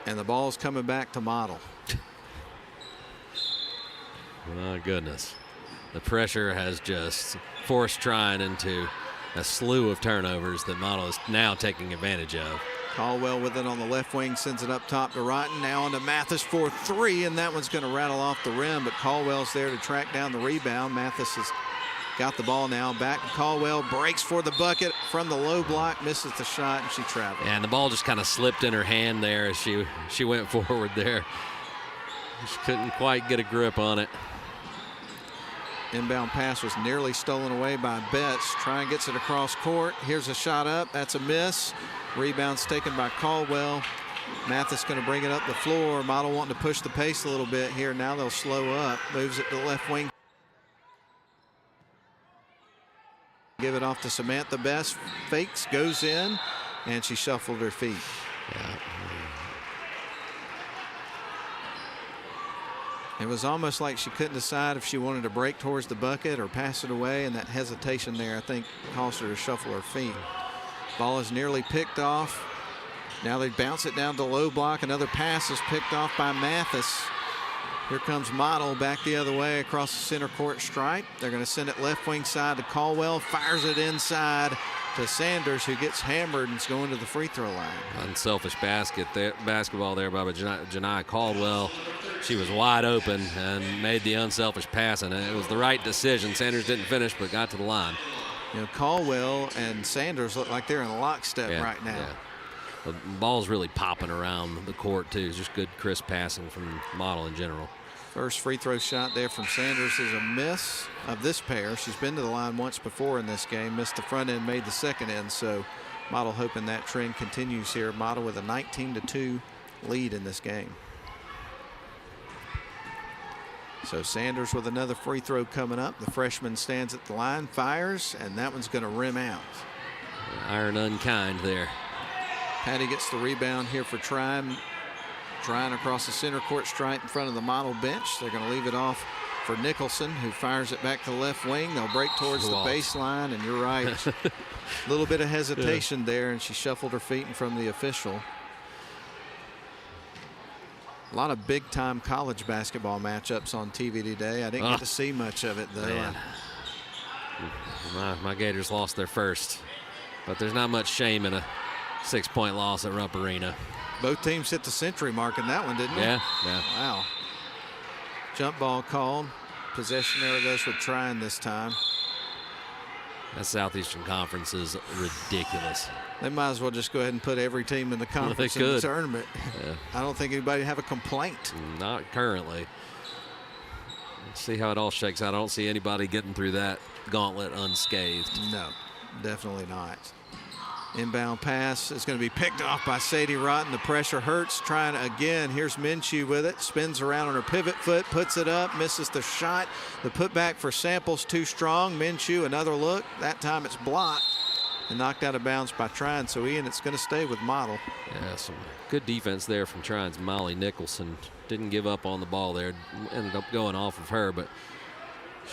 [SPEAKER 3] And the ball's coming back to Model.
[SPEAKER 4] My goodness. The pressure has just forced Trion into a slew of turnovers that Model is now taking advantage of.
[SPEAKER 3] Caldwell with it on the left wing, sends it up top to Rotten. Now on to Mathis for 3, and that one's going to rattle off the rim, but Caldwell's there to track down the rebound. Mathis has got the ball now. Back to Caldwell, breaks for the bucket from the low block, misses the shot, and she traveled.
[SPEAKER 4] And the ball just kind of slipped in her hand there as she went forward there. She couldn't quite get a grip on it.
[SPEAKER 3] Inbound pass was nearly stolen away by Betts. Trion gets it across court. Here's a shot up. That's a miss. Rebound's taken by Caldwell. Mathis going to bring it up the floor. Model wanting to push the pace a little bit here. Now they'll slow up. Moves it to the left wing. Give it off to Samantha Best. Fakes, goes in, and she shuffled her feet.
[SPEAKER 4] Yeah.
[SPEAKER 3] It was almost like she couldn't decide if she wanted to break towards the bucket or pass it away, and that hesitation there, I think, caused her to shuffle her feet. Ball is nearly picked off. Now they bounce it down to low block. Another pass is picked off by Mathis. Here comes Model back the other way across the center court stripe. They're going to send it left wing side to Caldwell. Fires it inside to Sanders, who gets hammered and is going to the free throw line.
[SPEAKER 4] Unselfish basketball there by Janiyah Caldwell. She was wide open and made the unselfish pass, and it was the right decision. Sanders didn't finish, but got to the line.
[SPEAKER 3] You know, Caldwell and Sanders look like they're in lockstep right now.
[SPEAKER 4] Yeah. The ball's really popping around the court, too. It's just good, crisp passing from Model in general.
[SPEAKER 3] First free throw shot there from Sanders is a miss of this pair. She's been to the line once before in this game. Missed the front end, made the second end. So Model hoping that trend continues here. Model with a 19-2 lead in this game. So Sanders with another free throw coming up. The freshman stands at the line, fires, and that one's going to rim out.
[SPEAKER 4] Iron unkind there.
[SPEAKER 3] Patty gets the rebound here for Trion. Trion across the center court stripe in front of the Model bench. They're going to leave it off for Nicholson, who fires it back to the left wing. They'll break towards the baseline, and you're right. A little bit of hesitation there, and she shuffled her feet in front of the official. A lot of big-time college basketball matchups on TV today. I didn't get to see much of it, though.
[SPEAKER 4] My Gators lost their first, but there's not much shame in a 6-point loss at Rump Arena.
[SPEAKER 3] Both teams hit the century mark in that one, didn't they?
[SPEAKER 4] Yeah.
[SPEAKER 3] Wow. Jump ball called. Possession error goes with Trion this time.
[SPEAKER 4] That Southeastern Conference is ridiculous.
[SPEAKER 3] They might as well just go ahead and put every team in the conference in the tournament.
[SPEAKER 4] Yeah.
[SPEAKER 3] I don't think anybody would have a complaint.
[SPEAKER 4] Not currently. Let's see how it all shakes out. I don't see anybody getting through that gauntlet unscathed.
[SPEAKER 3] No, definitely not. Inbound pass is going to be picked off by Sadie Rotten. The pressure hurts. Trying again. Here's Minshew with it. Spins around on her pivot foot. Puts it up. Misses the shot. The putback for Samples too strong. Minshew another look. That time it's blocked and knocked out of bounds by Trion. So Ian, it's going to stay with Model.
[SPEAKER 4] Yeah, some good defense there from Trion's Molly Nicholson. Didn't give up on the ball there. Ended up going off of her, but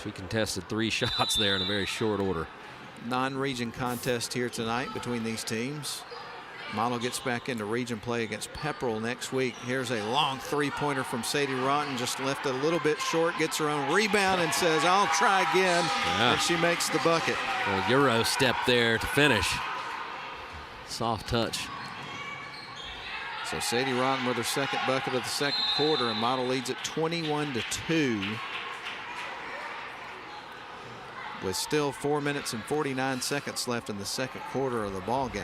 [SPEAKER 4] she contested 3 shots there in a very short order.
[SPEAKER 3] Non-region contest here tonight between these teams. Model gets back into region play against Pepperell next week. Here's a long 3-pointer from Sadie Rotten. Just left it a little bit short. Gets her own rebound and says, I'll try again.
[SPEAKER 4] Yeah.
[SPEAKER 3] And she makes the bucket.
[SPEAKER 4] Well, Euro step there to finish. Soft touch.
[SPEAKER 3] So Sadie Rotten with her second bucket of the second quarter, and Model leads it 21-2. With still 4 minutes and 49 seconds left in the second quarter of the ball game.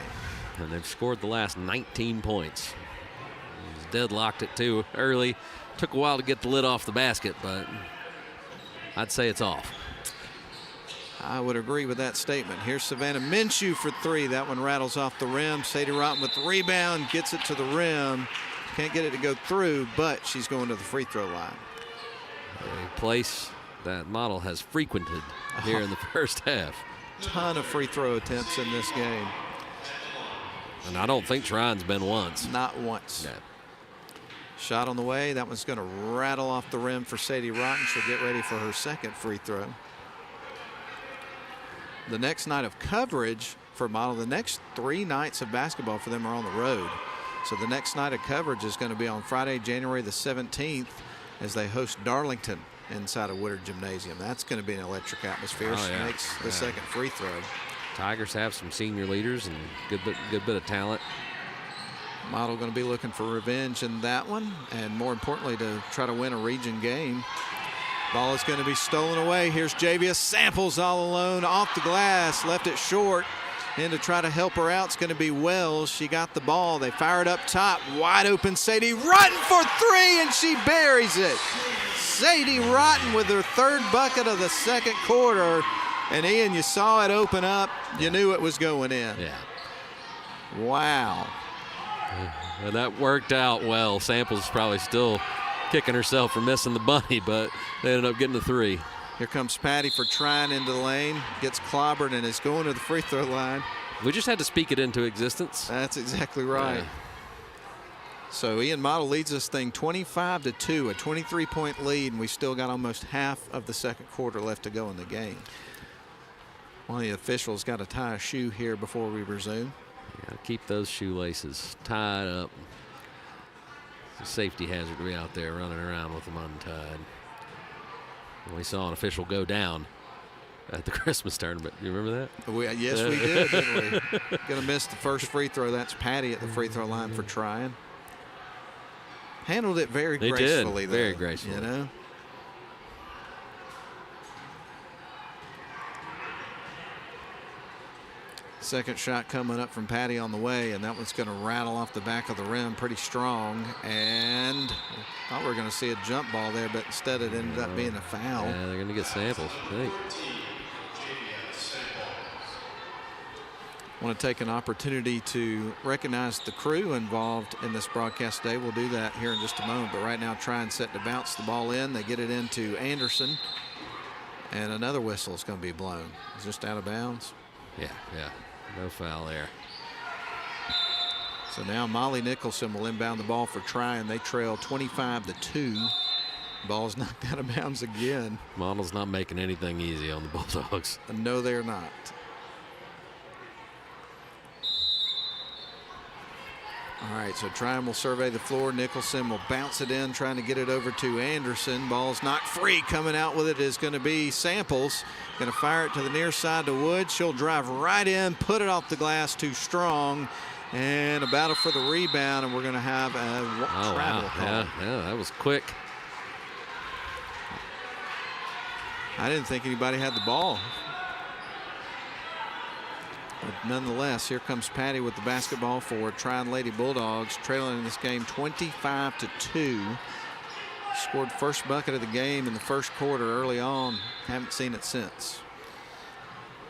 [SPEAKER 4] And they've scored the last 19 points. Deadlocked it too early. Took a while to get the lid off the basket, but I'd say it's off.
[SPEAKER 3] I would agree with that statement. Here's Savannah Minshew for 3. That one rattles off the rim. Sadie Rotten with the rebound, gets it to the rim. Can't get it to go through, but she's going to the free throw line.
[SPEAKER 4] A place that Model has frequented here in the first half.
[SPEAKER 3] Ton of free throw attempts in this game.
[SPEAKER 4] And I don't think Trion's been once.
[SPEAKER 3] Not once.
[SPEAKER 4] Yeah.
[SPEAKER 3] Shot on the way. That one's going to rattle off the rim for Sadie Rotten. She'll get ready for her second free throw. The next night of coverage for Model, the next 3 nights of basketball for them are on the road. So the next night of coverage is going to be on Friday, January the 17th, as they host Darlington inside of Woodard Gymnasium. That's going to be an electric atmosphere.
[SPEAKER 4] Oh,
[SPEAKER 3] She
[SPEAKER 4] yeah.
[SPEAKER 3] makes the second free throw.
[SPEAKER 4] Tigers have some senior leaders and good bit of talent.
[SPEAKER 3] Model going to be looking for revenge in that one, and more importantly, to try to win a region game. Ball is going to be stolen away. Here's Javia Samples all alone off the glass, left it short. And to try to help her out, it's going to be Wells. She got the ball. They fire it up top. Wide open Sadie Rotten for 3, and she buries it. Sadie Rotten with her 3rd bucket of the second quarter. And Ian, you saw it open up. You knew it was going in.
[SPEAKER 4] Yeah.
[SPEAKER 3] Wow.
[SPEAKER 4] And that worked out well. Samples probably still kicking herself for missing the bunny, but they ended up getting the 3.
[SPEAKER 3] Here comes Patty for trying into the lane. Gets clobbered and is going to the free throw line.
[SPEAKER 4] We just had to speak it into existence.
[SPEAKER 3] That's exactly right.
[SPEAKER 4] Yeah.
[SPEAKER 3] So Ian Model leads this thing 25-2, a 23-point lead, and we still got almost half of the second quarter left to go in the game. One of the officials got to tie a shoe here before we resume.
[SPEAKER 4] Got to keep those shoelaces tied up. It's a safety hazard to be out there running around with them untied. We saw an official go down at the Christmas tournament. You remember that?
[SPEAKER 3] Yes, we did, didn't we? Going to miss the first free throw. That's Patty at the free throw line for Trion. Handled it very gracefully,
[SPEAKER 4] did.
[SPEAKER 3] though.
[SPEAKER 4] Very gracefully.
[SPEAKER 3] You know? Second shot coming up from Patty on the way, and that one's going to rattle off the back of the rim pretty strong. And I thought we were going to see a jump ball there, but instead it ended up being a foul.
[SPEAKER 4] Yeah, they're going to get Samples, I think.
[SPEAKER 3] I want to take an opportunity to recognize the crew involved in this broadcast today. We'll do that here in just a moment, but right now try and set to bounce the ball in. They get it into Anderson, and another whistle is going to be blown. It's just out of bounds.
[SPEAKER 4] Yeah. No foul there.
[SPEAKER 3] So now Molly Nicholson will inbound the ball for Trion. They trail 25-2. Ball's knocked out of bounds again.
[SPEAKER 4] Model's not making anything easy on the Bulldogs.
[SPEAKER 3] No, they're not. All right, so Trion will survey the floor. Nicholson will bounce it in, trying to get it over to Anderson. Ball's knocked free. Coming out with it is going to be Samples. Going to fire it to the near side to Wood. She'll drive right in, put it off the glass too strong, and a battle for the rebound, and we're going to have a travel call.
[SPEAKER 4] Yeah, that was quick.
[SPEAKER 3] I didn't think anybody had the ball. But nonetheless, here comes Patty with the basketball for Trion Lady Bulldogs, trailing in this game 25-2. Scored first bucket of the game in the first quarter early on. Haven't seen it since.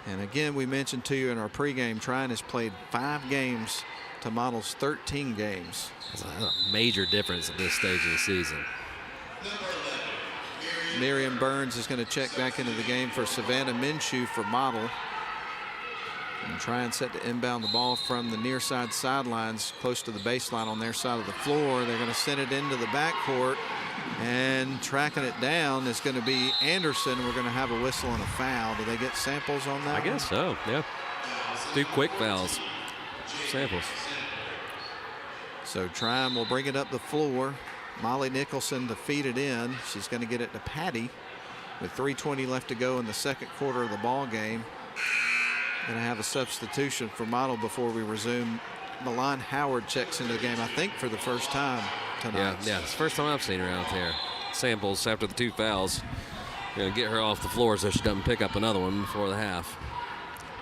[SPEAKER 3] And again, we mentioned to you in our pregame, Trion has played 5 games to Model's 13 games.
[SPEAKER 4] That's a major difference at this stage of the season.
[SPEAKER 3] Miriam Burns is going to check back into the game for Savannah Minshew for Model. And Trion set to inbound the ball from the near side sidelines, close to the baseline on their side of the floor. They're going to send it into the backcourt, and tracking it down is going to be Anderson. We're going to have a whistle and a foul. Do they get samples on that?
[SPEAKER 4] I guess so, yeah. 2 quick fouls. Samples.
[SPEAKER 3] So Trion will bring it up the floor. Molly Nicholson to feed it in. She's going to get it to Patty with 3:20 left to go in the second quarter of the ball game. Going to have a substitution for Model before we resume. Milan Howard checks into the game, I think, for the first time tonight.
[SPEAKER 4] Yeah, it's the first time I've seen her out there. Samples after the 2 fouls. Going to get her off the floor so she doesn't pick up another one before the half.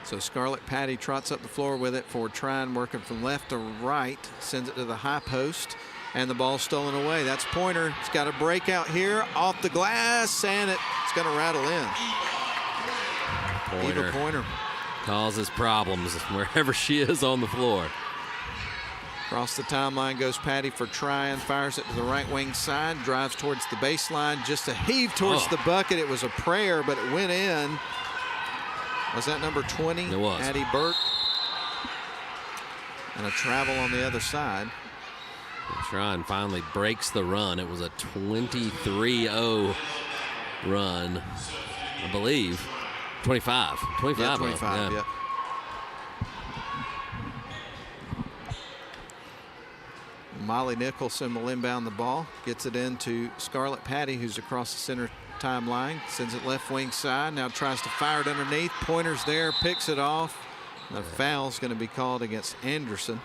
[SPEAKER 3] So Scarlett Patty trots up the floor with it for Trion, working from left to right, sends it to the high post, and the ball stolen away. That's Pointer. It's got a breakout here off the glass, and it's going to rattle in. Eva Pointer
[SPEAKER 4] causes problems wherever she is on the floor.
[SPEAKER 3] Across the timeline goes Patty for Trion, fires it to the right wing side, drives towards the baseline, just a heave towards the bucket. It was a prayer, but it went in. Was that number 20?
[SPEAKER 4] It was.
[SPEAKER 3] Addie Burke. And a travel on the other side.
[SPEAKER 4] Trion finally breaks the run. It was a 23-0 run, I believe. 25. 25.
[SPEAKER 3] Yeah, 25,
[SPEAKER 4] yeah.
[SPEAKER 3] Yep. Molly Nicholson will inbound the ball. Gets it into Scarlett Patty, who's across the center timeline. Sends it left wing side. Now tries to fire it underneath. Pointer's there, picks it off. The foul's going to be called against Anderson.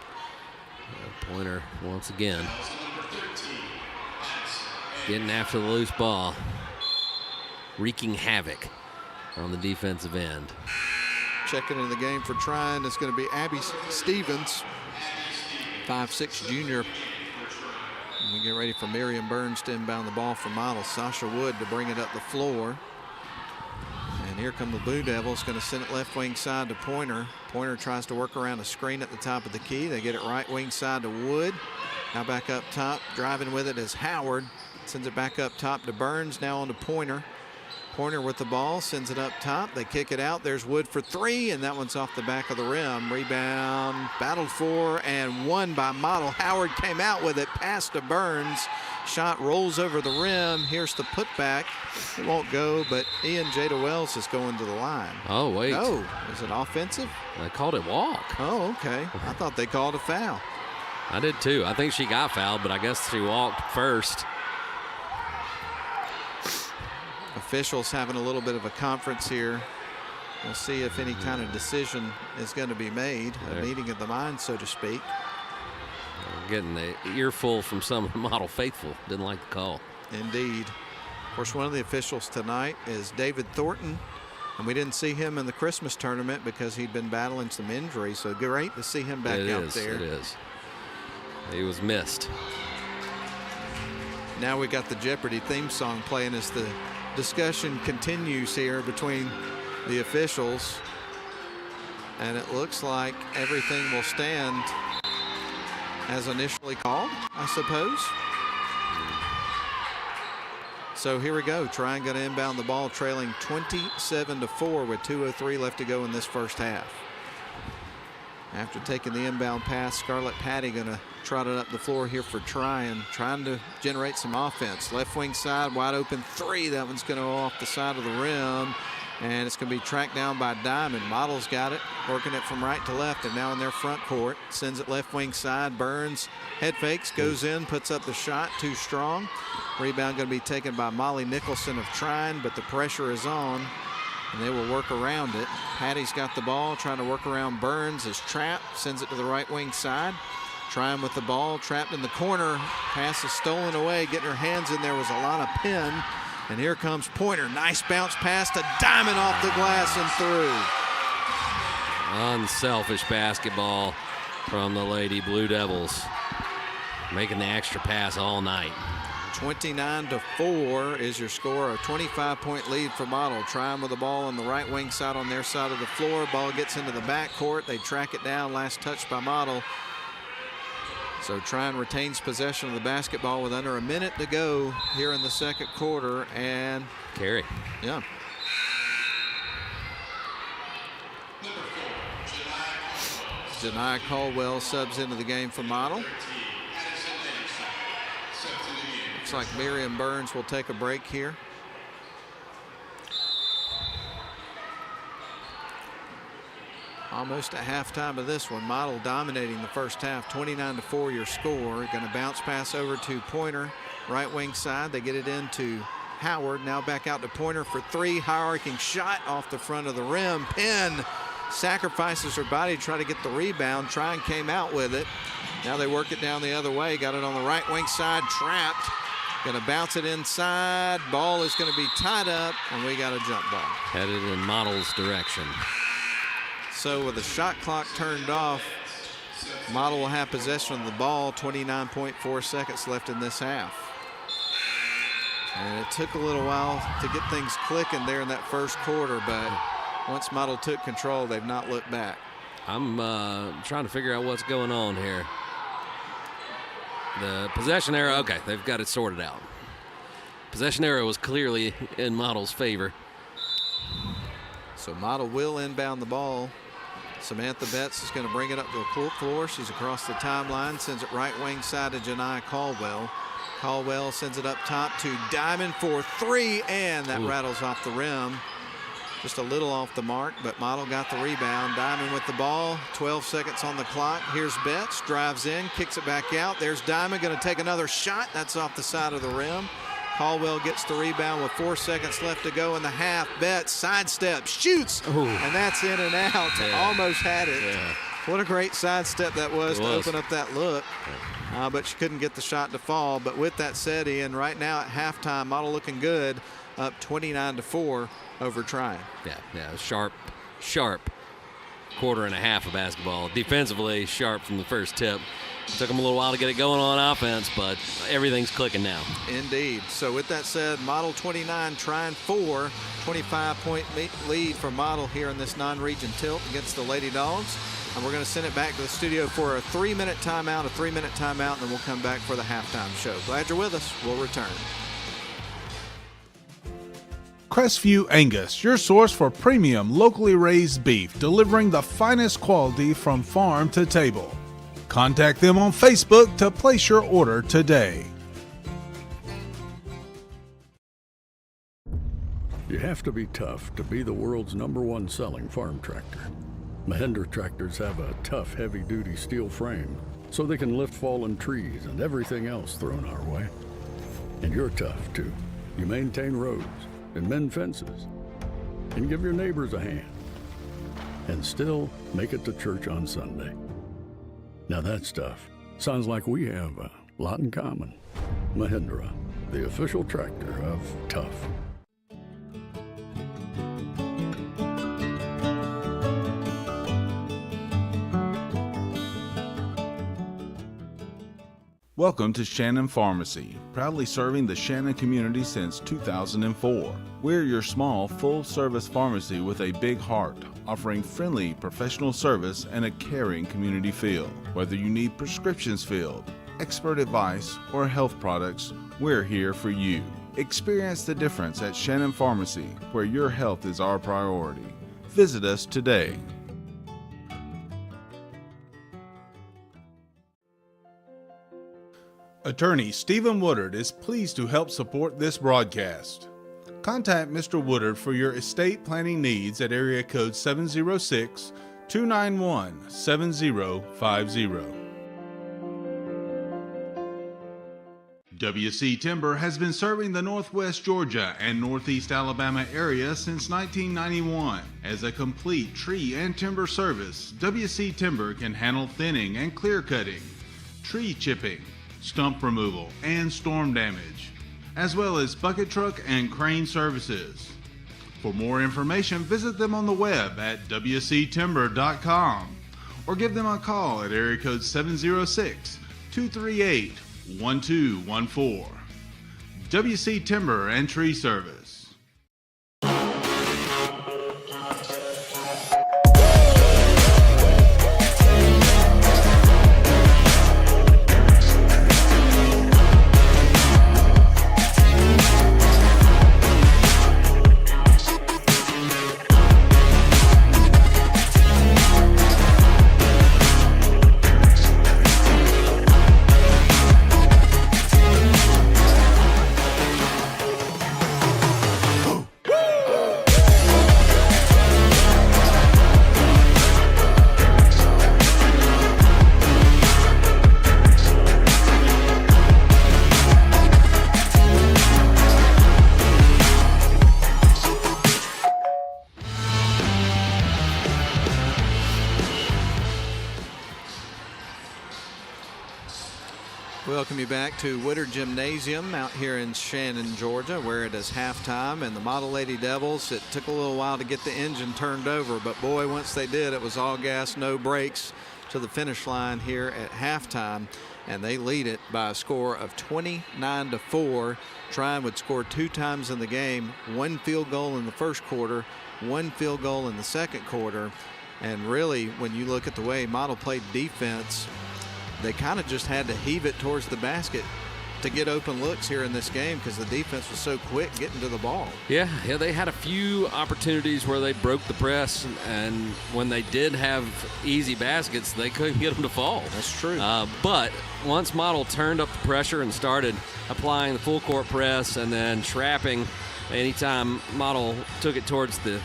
[SPEAKER 4] Pointer once again getting after the loose ball, wreaking havoc on the defensive end.
[SPEAKER 3] Checking into the game for Trion is going to be Abby Stevens, 5'6" junior. And we get ready for Miriam Burns to inbound the ball for Model. Sasha Wood to bring it up the floor. And here come the Blue Devils, going to send it left wing side to Pointer. Pointer tries to work around a screen at the top of the key. They get it right wing side to Wood. Now back up top, driving with it is Howard. Sends it back up top to Burns, now on to Pointer. Pointer with the ball, sends it up top. They kick it out. There's Wood for 3, and that one's off the back of the rim. Rebound, battled for, and won by Model. Howard came out with it, pass to Burns. Shot rolls over the rim. Here's the putback. It won't go, but Ian Jada Wells is going to the line.
[SPEAKER 4] Oh, wait.
[SPEAKER 3] No, is it offensive?
[SPEAKER 4] They called it walk.
[SPEAKER 3] Oh, okay. I thought they called a foul.
[SPEAKER 4] I did too. I think she got fouled, but I guess she walked first.
[SPEAKER 3] Officials having a little bit of a conference here. We'll see if any kind of decision is going to be made. A meeting of the mind, so to speak.
[SPEAKER 4] Getting the earful from some of the Model faithful. Didn't like the call.
[SPEAKER 3] Indeed. Of course, one of the officials tonight is David Thornton, and we didn't see him in the Christmas tournament because he'd been battling some injury, so great to see him back out there.
[SPEAKER 4] It is. He was missed.
[SPEAKER 3] Now we got the Jeopardy theme song playing as the discussion continues here between the officials, and it looks like everything will stand as initially called, I suppose. So here we go. Trion going to inbound the ball, trailing 27-4 with 2:03 left to go in this first half. After taking the inbound pass, Scarlett Patty going to trot it up the floor here for Trion, trying to generate some offense. Left wing side, wide open 3. That one's going to go off the side of the rim, and it's going to be tracked down by Diamond. Model's got it, working it from right to left, and now in their front court. Sends it left wing side. Burns head fakes, goes in, puts up the shot, too strong. Rebound going to be taken by Molly Nicholson of Trion, but the pressure is on, and they will work around it. Patty's got the ball, trying to work around Burns. Is trapped, sends it to the right wing side. Trion with the ball, trapped in the corner. Pass is stolen away. Getting her hands in there was a lot of pin. And here comes Pointer. Nice bounce pass to Diamond off the glass and through.
[SPEAKER 4] Unselfish basketball from the Lady Blue Devils. Making the extra pass all night.
[SPEAKER 3] 29-4 is your score. A 25-point lead for Model. Trion with the ball on the right wing side on their side of the floor. Ball gets into the backcourt. They track it down. Last touch by Model. So Trion retains possession of the basketball with under a minute to go here in the second quarter. And
[SPEAKER 4] carry.
[SPEAKER 3] Yeah. Janai Caldwell subs into the game for Model. Looks like Miriam Burns will take a break here. Almost at halftime of this one. Model dominating the first half, 29-4 your score. Going to bounce pass over to Pointer, right wing side. They get it into Howard. Now back out to Pointer for three. High arcing shot off the front of the rim. Penn sacrifices her body to try to get the rebound. Trion came out with it. Now they work it down the other way. Got it on the right wing side, trapped. Going to bounce it inside. Ball is going to be tied up, and we got a jump ball.
[SPEAKER 4] Headed in Model's direction.
[SPEAKER 3] So with the shot clock turned off, Model will have possession of the ball. 29.4 seconds left in this half. And it took a little while to get things clicking there in that first quarter, but once Model took control, they've not looked back.
[SPEAKER 4] I'm trying to figure out what's going on here. The possession arrow, okay, they've got it sorted out. Possession arrow was clearly in Model's favor.
[SPEAKER 3] So Model will inbound the ball. Samantha Betts is going to bring it up to the court floor. She's across the timeline, sends it right wing side to Janai Caldwell. Caldwell sends it up top to Diamond for three, and that rattles off the rim. Just a little off the mark, but Model got the rebound. Diamond with the ball, 12 seconds on the clock. Here's Betts, drives in, kicks it back out. There's Diamond going to take another shot. That's off the side of the rim. Caldwell gets the rebound with 4 seconds left to go in the half. Betts sidesteps, shoots, and that's in and out.
[SPEAKER 4] Yeah.
[SPEAKER 3] Almost had it.
[SPEAKER 4] Yeah.
[SPEAKER 3] What a great sidestep that was to open up that look. But she couldn't get the shot to fall. But with that said, Ian, right now at halftime, Model looking good, up 29-4 over Trion.
[SPEAKER 4] Yeah, sharp quarter and a half of basketball. Defensively, sharp from the first tip. Took them a little while to get it going on offense, but everything's clicking now.
[SPEAKER 3] Indeed. So with that said, Model 29, Trion 4, 25-point lead for Model here in this non-region tilt against the Lady Dogs. And we're going to send it back to the studio for a 3-minute timeout, and then we'll come back for the halftime show. Glad you're with us. We'll return.
[SPEAKER 1] Crestview Angus, your source for premium locally raised beef, delivering the finest quality from farm to table. Contact them on Facebook to place your order today.
[SPEAKER 2] You have to be tough to be the world's #1 selling farm tractor. Mahindra tractors have a tough, heavy-duty steel frame, so they can lift fallen trees and everything else thrown our way. And you're tough, too. You maintain roads and mend fences and give your neighbors a hand and still make it to church on Sunday. Now that's tough. Sounds like we have a lot in common. Mahindra, the official tractor of tough.
[SPEAKER 1] Welcome to Shannon Pharmacy, proudly serving the Shannon community since 2004. We're your small, full-service pharmacy with a big heart, offering friendly, professional service and a caring community feel. Whether you need prescriptions filled, expert advice, or health products, we're here for you. Experience the difference at Shannon Pharmacy, where your health is our priority. Visit us today. Attorney Stephen Woodard is pleased to help support this broadcast. Contact Mr. Woodard for your estate planning needs at area code 706-291-7050. WC Timber has been serving the Northwest Georgia and Northeast Alabama area since 1991. As a complete tree and timber service, WC Timber can handle thinning and clear cutting, tree chipping, stump removal, and storm damage, as well as bucket truck and crane services. For more information, visit them on the web at wctimber.com or give them a call at area code 706-238-1214. WC Timber and Tree Service.
[SPEAKER 3] Welcome you back to Woodard Gymnasium out here in Shannon, Georgia, where it is halftime. And the Model Lady Devils, it took a little while to get the engine turned over, but boy, once they did, it was all gas, no brakes to the finish line here at halftime. And they lead it by a score of 29-4. Trion would score 2 times in the game, 1 field goal in the first quarter, 1 field goal in the second quarter. And really, when you look at the way Model played defense, they kind of just had to heave it towards the basket to get open looks here in this game because the defense was so quick getting to the ball. Yeah,
[SPEAKER 4] they had a few opportunities where they broke the press, and when they did have easy baskets, they couldn't get them to fall.
[SPEAKER 3] That's true.
[SPEAKER 4] But once Model turned up the pressure and started applying the full court press and then trapping anytime Model took it towards the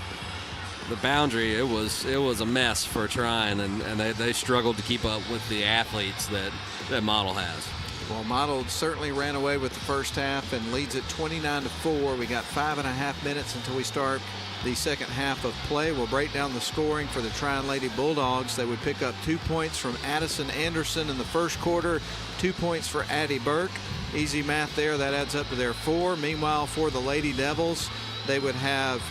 [SPEAKER 4] boundary, it was a mess for Trion, and they struggled to keep up with the athletes that Model has.
[SPEAKER 3] Well, Model certainly ran away with the first half and leads it 29-4. We got 5.5 minutes until we start the second half of play. We'll break down the scoring for the Trion Lady Bulldogs. They would pick up 2 points from Addison Anderson in the first quarter, 2 points for Addie Burke. Easy math there, that adds up to their 4. Meanwhile, for the Lady Devils, they would have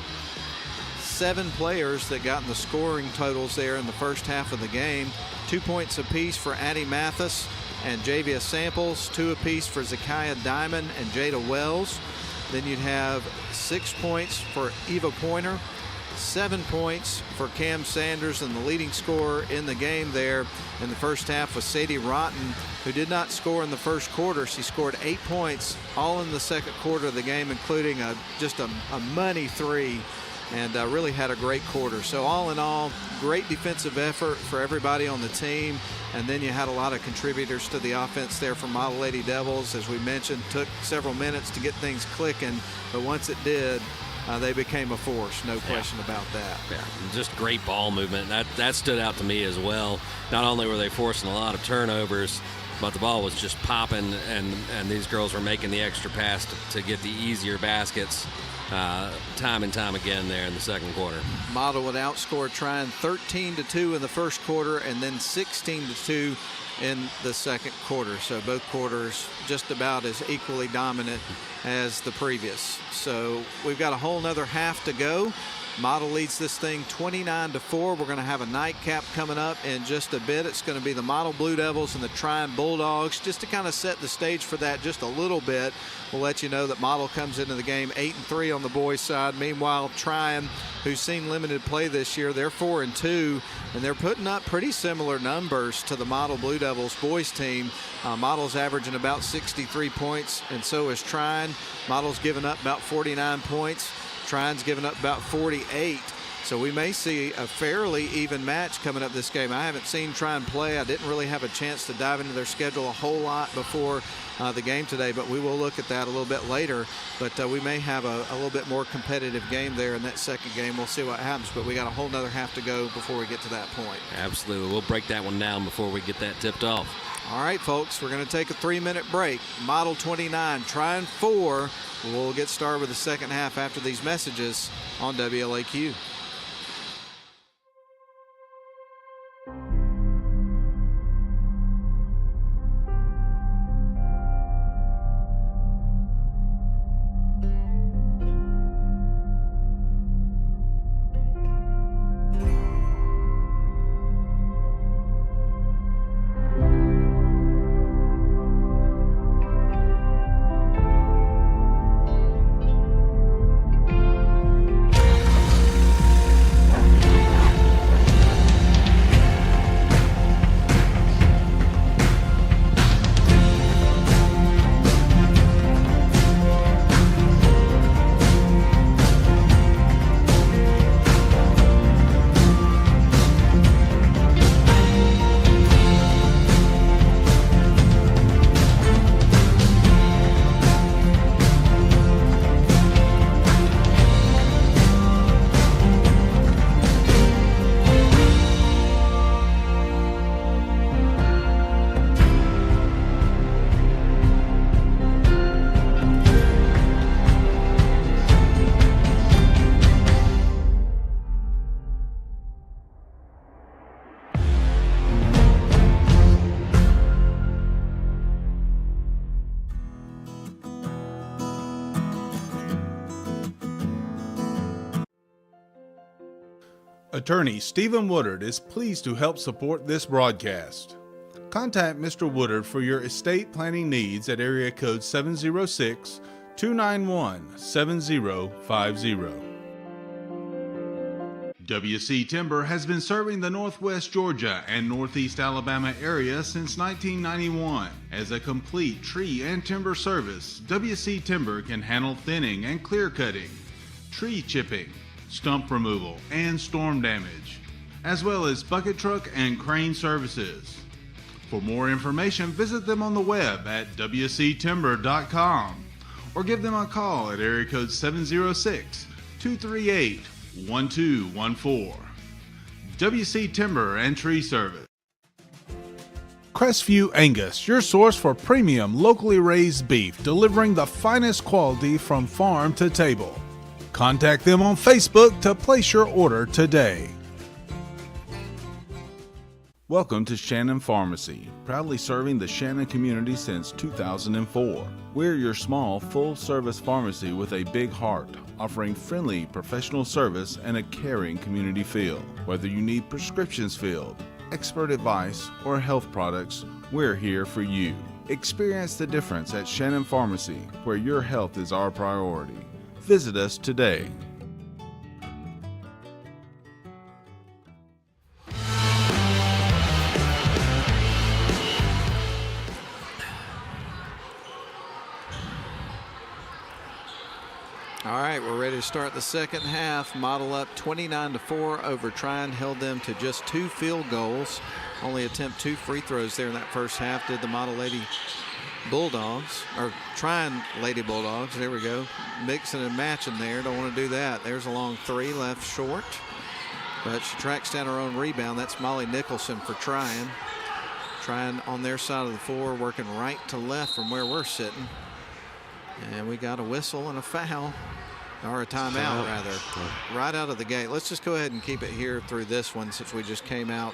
[SPEAKER 3] 7 players that got in the scoring totals there in the first half of the game. 2 points apiece for Addie Mathis and Javia Samples, 2 apiece for Zakiah Diamond and Jada Wells. Then you'd have 6 points for Eva Pointer, 7 points for Cam Sanders, and the leading scorer in the game there in the first half was Sadie Rotten, who did not score in the first quarter. She scored 8 points all in the second quarter of the game, including just a money 3. And really had a great quarter. So all in all, great defensive effort for everybody on the team. And then you had a lot of contributors to the offense there from Model Lady Devils. As we mentioned, took several minutes to get things clicking, but once it did, they became a force, no question about that.
[SPEAKER 4] Yeah, just great ball movement. That stood out to me as well. Not only were they forcing a lot of turnovers, but the ball was just popping, and these girls were making the extra pass to get the easier baskets time and time again there in the second quarter.
[SPEAKER 3] Model would outscore Trion 13-2 in the first quarter and then 16-2 in the second quarter. So both quarters just about as equally dominant as the previous. So we've got a whole nother half to go. Model leads this thing 29-4. We're going to have a nightcap coming up in just a bit. It's going to be the Model Blue Devils and the Trion Bulldogs. Just to kind of set the stage for that just a little bit, we'll let you know that Model comes into the game 8-3 on the boys' side. Meanwhile, Trion, who's seen limited play this year, they're 4-2, and they're putting up pretty similar numbers to the Model Blue Devils boys team. Model's averaging about 63 points, and so is Trion. Model's giving up about 49 points. Trion's given up about 48. So we may see a fairly even match coming up this game. I haven't seen Trion play. I didn't really have a chance to dive into their schedule a whole lot before the game today, but we will look at that a little bit later. But we may have a little bit more competitive game there in that second game. We'll see what happens, but we got a whole nother half to go before we get to that point.
[SPEAKER 4] Absolutely. We'll break that one down before we get that tipped off.
[SPEAKER 3] All right, folks, we're going to take a 3-minute break. Model 29, Trion 4. We'll get started with the second half after these messages on WLAQ.
[SPEAKER 1] Attorney Stephen Woodard is pleased to help support this broadcast. Contact Mr. Woodard for your estate planning needs at area code 706-291-7050. WC Timber has been serving the Northwest Georgia and Northeast Alabama area since 1991. As a complete tree and timber service, WC Timber can handle thinning and clear cutting, tree chipping, stump removal, and storm damage, as well as bucket truck and crane services. For more information, visit them on the web at wctimber.com or give them a call at area code 706-238-1214. WC Timber and Tree Service. Crestview Angus, your source for premium locally raised beef, delivering the finest quality from farm to table. Contact them on Facebook to place your order today. Welcome to Shannon Pharmacy, proudly serving the Shannon community since 2004. We're your small, full-service pharmacy with a big heart, offering friendly, professional service and a caring community feel. Whether you need prescriptions filled, expert advice, or health products, we're here for you. Experience the difference at Shannon Pharmacy, where your health is our priority. Visit us today.
[SPEAKER 3] All right, we're ready to start the second half. Model up 29-4 over Trion, held them to just 2 field goals. Only attempt 2 free throws there in that first half. Did the Model Lady Bulldogs, or Trion Lady Bulldogs. There we go. Mixing and matching there. Don't want to do that. There's a long 3 left short. But she tracks down her own rebound. That's Molly Nicholson for Trion. Trion on their side of the floor, working right to left from where we're sitting. And we got a whistle and a foul, or a timeout rather, right out of the gate. Let's just go ahead and keep it here through this one, since we just came out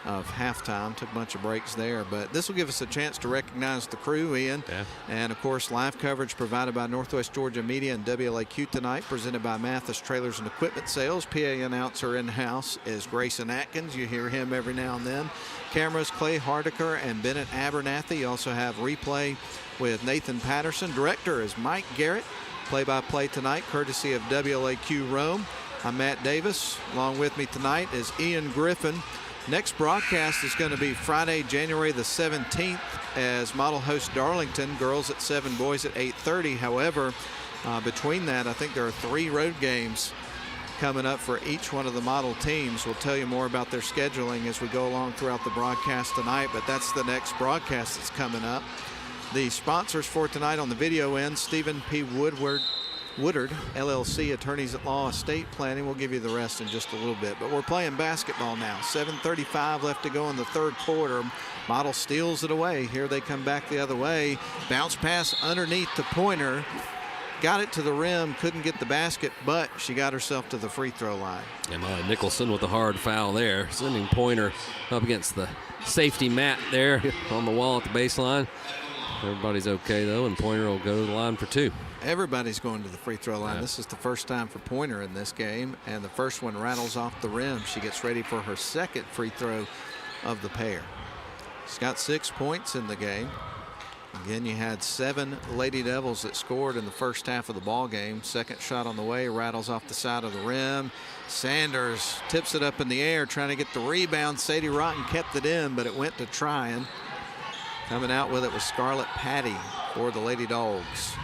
[SPEAKER 3] of halftime. Took a bunch of breaks there, but this will give us a chance to recognize the crew, Ian. Yeah. And of course, live coverage provided by Northwest Georgia Media and WLAQ tonight, presented by Mathis Trailers and Equipment Sales. PA announcer in-house is Grayson Atkins. You hear him every now and then. Cameras, Clay Hardiker and Bennett Abernathy. You also have replay with Nathan Patterson. Director is Mike Garrett. Play-by-play tonight, courtesy of WLAQ Rome. I'm Matt Davis. Along with me tonight is Ian Griffin. Next broadcast is going to be Friday, January the 17th, as model host Darlington, girls at 7, boys at 8:30. However, between that, I think there are 3 road games coming up for each one of the model teams. We'll tell you more about their scheduling as we go along throughout the broadcast tonight, but that's the next broadcast that's coming up. The sponsors for tonight on the video end, Stephen P. Woodard, LLC, Attorneys at Law, Estate Planning. We'll give you the rest in just a little bit. But we're playing basketball now. 7:35 left to go in the third quarter. Model steals it away. Here they come back the other way. Bounce pass underneath to Pointer. Got it to the rim, couldn't get the basket, but she got herself to the free throw line. And
[SPEAKER 4] Nicholson with a hard foul there, sending Pointer up against the safety mat there on the wall at the baseline. Everybody's okay, though, and Pointer will go to the line for 2.
[SPEAKER 3] Everybody's going to the free throw line. Yeah. This is the first time for Pointer in this game, and the first one rattles off the rim. She gets ready for her second free throw of the pair. She's got 6 points in the game. Again, you had 7 Lady Devils that scored in the first half of the ball game. Second shot on the way, rattles off the side of the rim. Sanders tips it up in the air, trying to get the rebound. Sadie Rotten kept it in, but it went to Trion. Coming out with it was Scarlett Patty for the Lady Dogs.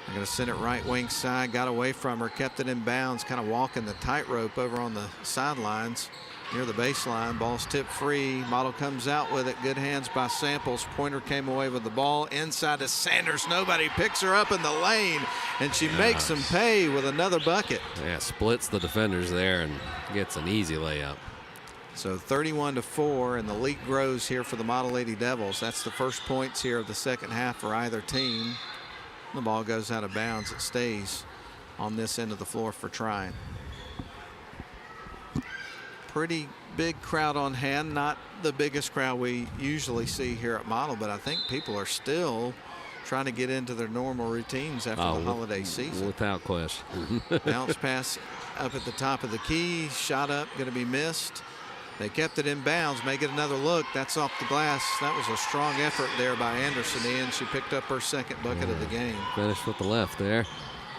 [SPEAKER 3] They're going to send it right wing side. Got away from her, kept it in bounds, kind of walking the tightrope over on the sidelines near the baseline. Ball's tipped free. Model comes out with it. Good hands by Samples. Pointer came away with the ball. Inside to Sanders. Nobody picks her up in the lane, and she makes them pay with another bucket.
[SPEAKER 4] Yeah, splits the defenders there and gets an easy layup.
[SPEAKER 3] So 31-4, and the lead grows here for the Model Lady Devils. That's the first points here of the second half for either team. The ball goes out of bounds. It stays on this end of the floor for Trion. Pretty big crowd on hand. Not the biggest crowd we usually see here at Model, but I think people are still trying to get into their normal routines after the holiday season.
[SPEAKER 4] Without question.
[SPEAKER 3] Bounce pass up at the top of the key. Shot up, going to be missed. They kept it in bounds. May get another look. That's off the glass. That was a strong effort there by Anderson, Ian. She picked up her second bucket of the game.
[SPEAKER 4] Finished with the left there.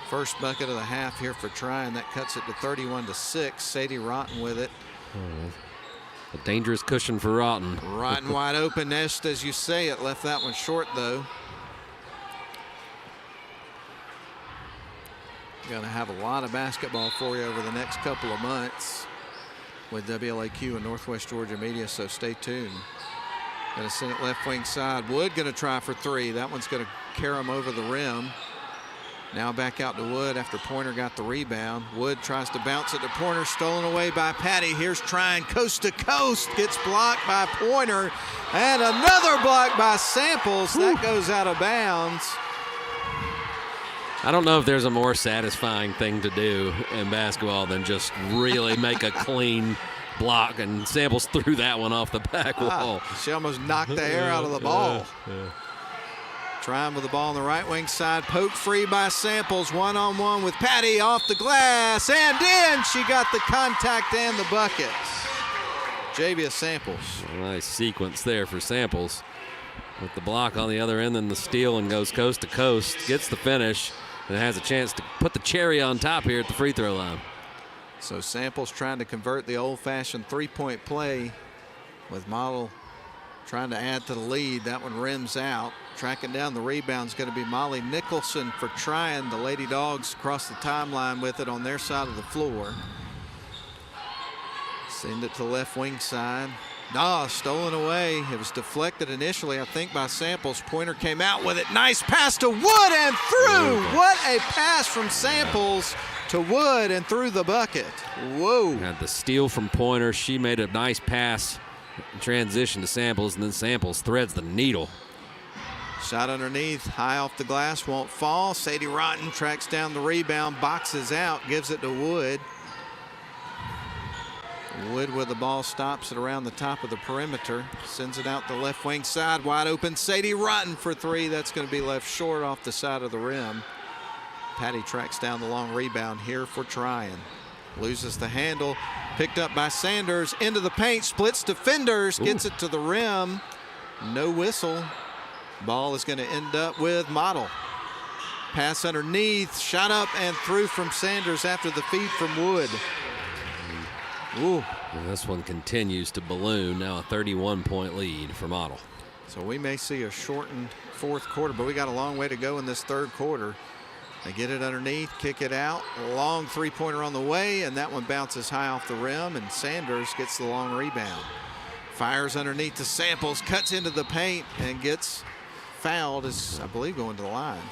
[SPEAKER 3] First bucket of the half here for Trion. That cuts it to 31-6. Sadie Rotten with it.
[SPEAKER 4] A dangerous cushion for Rotten.
[SPEAKER 3] Rotten wide open. Nest, as you say it, left that one short, though. Going to have a lot of basketball for you over the next couple of months with WLAQ and Northwest Georgia Media, so stay tuned. Going to send it left wing side. Wood going to try for three. That one's going to carry him over the rim. Now back out to Wood after Pointer got the rebound. Wood tries to bounce it to Pointer, stolen away by Patty. Here's Trion coast to coast, gets blocked by Pointer, and another block by Samples. That goes out of bounds.
[SPEAKER 4] I don't know if there's a more satisfying thing to do in basketball than just really make a clean block, and Samples threw that one off the back wall.
[SPEAKER 3] She almost knocked the air out of the ball. Trion with the ball on the right wing side, poked free by Samples, one-on-one with Patty off the glass, and in! She got the contact and the bucket. Javia Samples.
[SPEAKER 4] A nice sequence there for Samples. With the block on the other end and the steal, and goes coast to coast, gets the finish, and has a chance to put the cherry on top here at the free throw line.
[SPEAKER 3] So Samples trying to convert the old-fashioned three-point play with Model trying to add to the lead. That one rims out. Tracking down the rebound is going to be Molly Nicholson for Trion. The Lady Dogs cross the timeline with it on their side of the floor. Send it to the left wing side. Stolen away. It was deflected initially, I think, by Samples. Pointer came out with it. Nice pass to Wood and through. What a pass from Samples to Wood and through the bucket. Whoa.
[SPEAKER 4] Had the steal from Pointer. She made a nice pass, transition to Samples, and then Samples threads the needle.
[SPEAKER 3] Shot underneath, high off the glass, won't fall. Sadie Rotten tracks down the rebound, boxes out, gives it to Wood. Wood with the ball, stops it around the top of the perimeter, sends it out the left wing side, wide open. Sadie Rotten for three. That's going to be left short off the side of the rim. Patty tracks down the long rebound here for Trion. Loses the handle, picked up by Sanders, into the paint, splits defenders, gets it to the rim. No whistle. Ball is going to end up with Model. Pass underneath, shot up and through from Sanders after the feed from Wood. Ooh.
[SPEAKER 4] And this one continues to balloon. Now a 31-point lead for Model.
[SPEAKER 3] So we may see a shortened fourth quarter, but we got a long way to go in this third quarter. They get it underneath, kick it out. A long three-pointer on the way, and that one bounces high off the rim, and Sanders gets the long rebound. Fires underneath to Samples, cuts into the paint, and gets fouled, is, I believe, going to the line.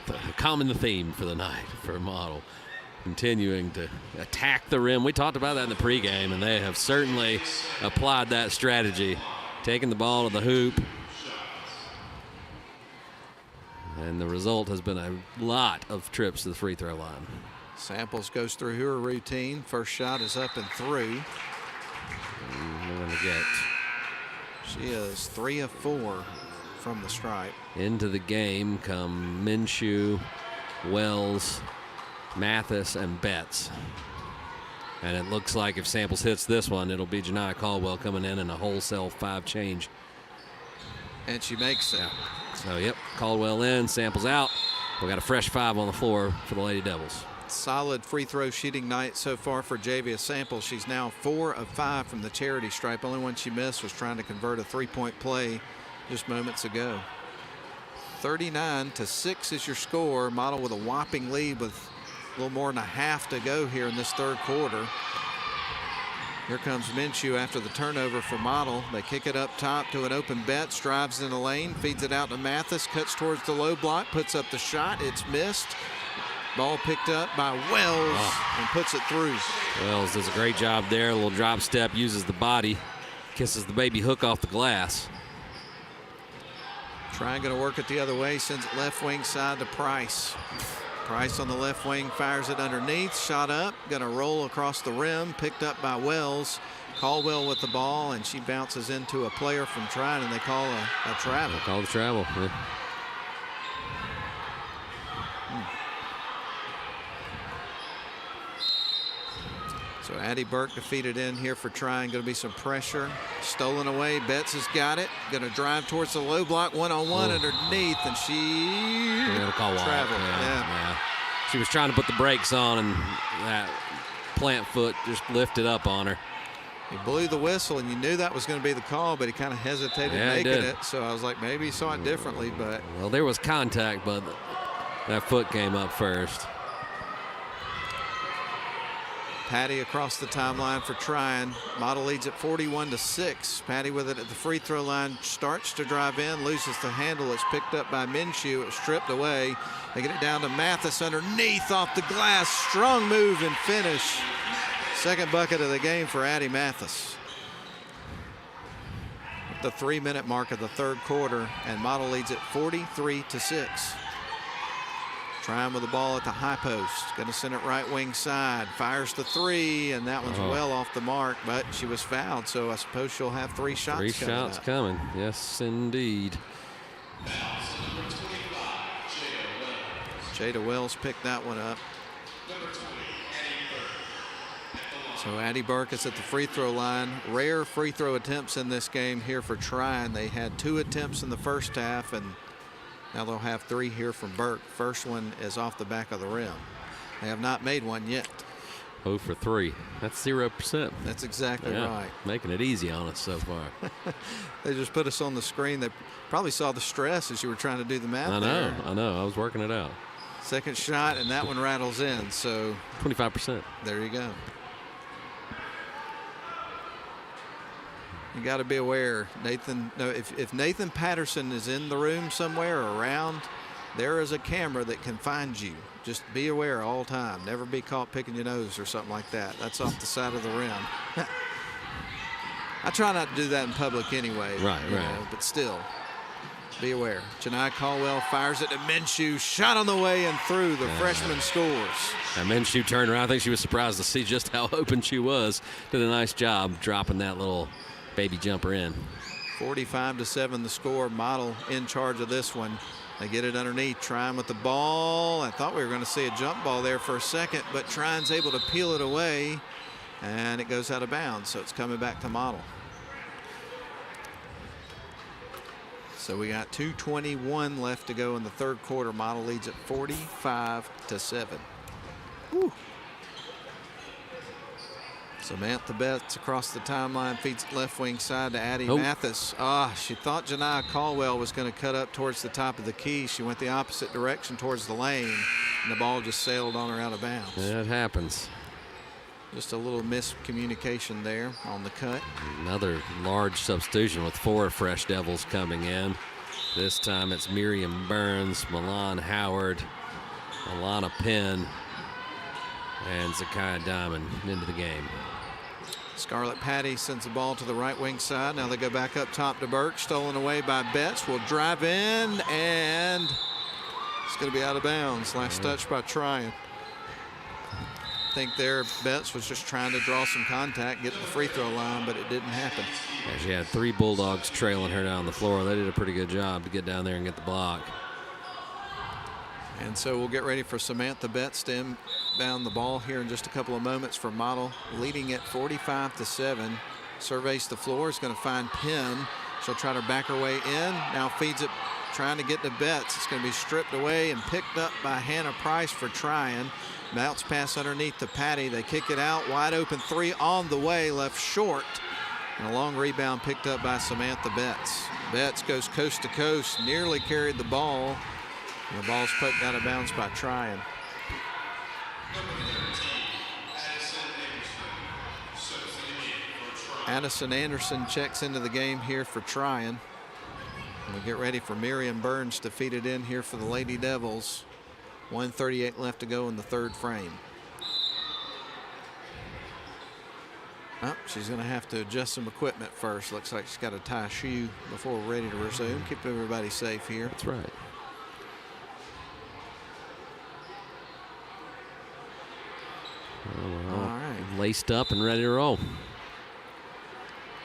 [SPEAKER 4] A common theme for the night for Model. Continuing to attack the rim. We talked about that in the pregame, and they have certainly applied that strategy. Taking the ball to the hoop. And the result has been a lot of trips to the free throw line.
[SPEAKER 3] Samples goes through her routine. First shot is up and through. She is 3 of 4 from the stripe.
[SPEAKER 4] Into the game come Minshew, Wells, Mathis, and Betts. And it looks like if Samples hits this one, it'll be Janiyah Caldwell coming in a wholesale 5 change.
[SPEAKER 3] And she makes it.
[SPEAKER 4] So, yep, Caldwell in, Samples out. We got a fresh 5 on the floor for the Lady Devils.
[SPEAKER 3] Solid free throw shooting night so far for Javia Samples. She's now 4 of 5 from the charity stripe. Only one she missed was trying to convert a three-point play just moments ago. 39-6 is your score. Model with a whopping lead with a little more than a half to go here in this third quarter. Here comes Minshew after the turnover for Model. They kick it up top to an open Betts, drives in the lane, feeds it out to Mathis, cuts towards the low block, puts up the shot. It's missed. Ball picked up by Wells and puts it through.
[SPEAKER 4] Wells does a great job there. A little drop step, uses the body, kisses the baby hook off the glass.
[SPEAKER 3] Trion going to work it the other way, sends it left wing side to Price. Price on the left wing fires it underneath, shot up, going to roll across the rim, picked up by Wells. Caldwell with the ball, and she bounces into a player from Trion, and they call a travel.
[SPEAKER 4] They call the travel. Yeah.
[SPEAKER 3] So Addie Burke defeated in here for Trion. Going to be some pressure. Stolen away. Betts has got it. Going to drive towards the low block. One-on-one underneath, and she traveled.
[SPEAKER 4] Yeah. She was trying to put the brakes on, and that plant foot just lifted up on her.
[SPEAKER 3] He blew the whistle, and you knew that was going to be the call, but he kind of hesitated making it. So I was like, maybe he saw it differently. But
[SPEAKER 4] well, there was contact, but that foot came up first.
[SPEAKER 3] Patty across the timeline for Trion. Model leads at 41-6. Patty with it at the free throw line, starts to drive in, loses the handle. It's picked up by Minshew. It's stripped away. They get it down to Mathis underneath off the glass. Strong move and finish. Second bucket of the game for Addie Mathis. At the 3-minute mark of the third quarter, and Model leads at 43-6. Trion with the ball at the high post. Going to send it right wing side. Fires the three, and that one's well off the mark, but she was fouled, so I suppose she'll have 3 shots coming.
[SPEAKER 4] 3 shots coming. Yes, indeed.
[SPEAKER 3] Jada Wells picked that one up. So Addie Burke is at the free throw line. Rare free throw attempts in this game here for Trion. They had 2 attempts in the first half, and now they'll have 3 here from Burke. First one is off the back of the rim. They have not made one yet.
[SPEAKER 4] 0 for 3. That's 0%.
[SPEAKER 3] That's exactly right.
[SPEAKER 4] Making it easy on us so far.
[SPEAKER 3] They just put us on the screen. They probably saw the stress as you were trying to do the math.
[SPEAKER 4] I know. I was working it out.
[SPEAKER 3] Second shot, and that one rattles in. So
[SPEAKER 4] 25%.
[SPEAKER 3] There you go. You got to be aware, Nathan. No, if Nathan Patterson is in the room somewhere or around, there is a camera that can find you. Just be aware all the time. Never be caught picking your nose or something like that. That's off the side of the rim. I try not to do that in public anyway.
[SPEAKER 4] Right.
[SPEAKER 3] But still, be aware. Janai Caldwell fires it to Minshew. Shot on the way and through. The freshman scores.
[SPEAKER 4] And Minshew turned around. I think she was surprised to see just how open she was. Did a nice job dropping that little baby jumper in.
[SPEAKER 3] 45-7 the score. Model in charge of this one. They get it underneath. Trion with the ball. I thought we were going to see a jump ball there for a second, but Trion's able to peel it away, and it goes out of bounds, so it's coming back to Model. So we got 2:21 left to go in the third quarter. Model leads at 45-7. Woo. Samantha Betts across the timeline, feeds it left wing side to Addie Mathis. She thought Janai Caldwell was going to cut up towards the top of the key. She went the opposite direction towards the lane, and the ball just sailed on her out of bounds.
[SPEAKER 4] Yeah, it happens.
[SPEAKER 3] Just a little miscommunication there on the cut.
[SPEAKER 4] Another large substitution with 4 fresh Devils coming in. This time it's Miriam Burns, Milan Howard, Alana Penn, and Zakiah Diamond into the game.
[SPEAKER 3] Scarlett Patty sends the ball to the right wing side. Now they go back up top to Burke. Stolen away by Betts. Will drive in, and it's going to be out of bounds. Last touch by Trion. I think there Betts was just trying to draw some contact, get to the free throw line, but it didn't happen.
[SPEAKER 4] Yeah, she had 3 Bulldogs trailing her down the floor. They did a pretty good job to get down there and get the block.
[SPEAKER 3] And so we'll get ready for Samantha Betts to inbound the ball here in just a couple of moments for Model, leading at 45-7. Surveys the floor, is going to find Penn. She'll try to back her way in. Now feeds it, trying to get to Betts. It's going to be stripped away and picked up by Hannah Price for Trion. Bounce pass underneath to Patty. They kick it out. Wide open 3 on the way, left short. And a long rebound picked up by Samantha Betts. Betts goes coast to coast, nearly carried the ball. And the ball's poked out of bounds by Trion. Addison Anderson checks into the game here for Trion. And we get ready for Miriam Burns to feed it in here for the Lady Devils. 1:38 left to go in the third frame. She's going to have to adjust some equipment first. Looks like she's got to tie a shoe before we're ready to resume. Keep everybody safe here.
[SPEAKER 4] That's right. All right. Laced up and ready to roll.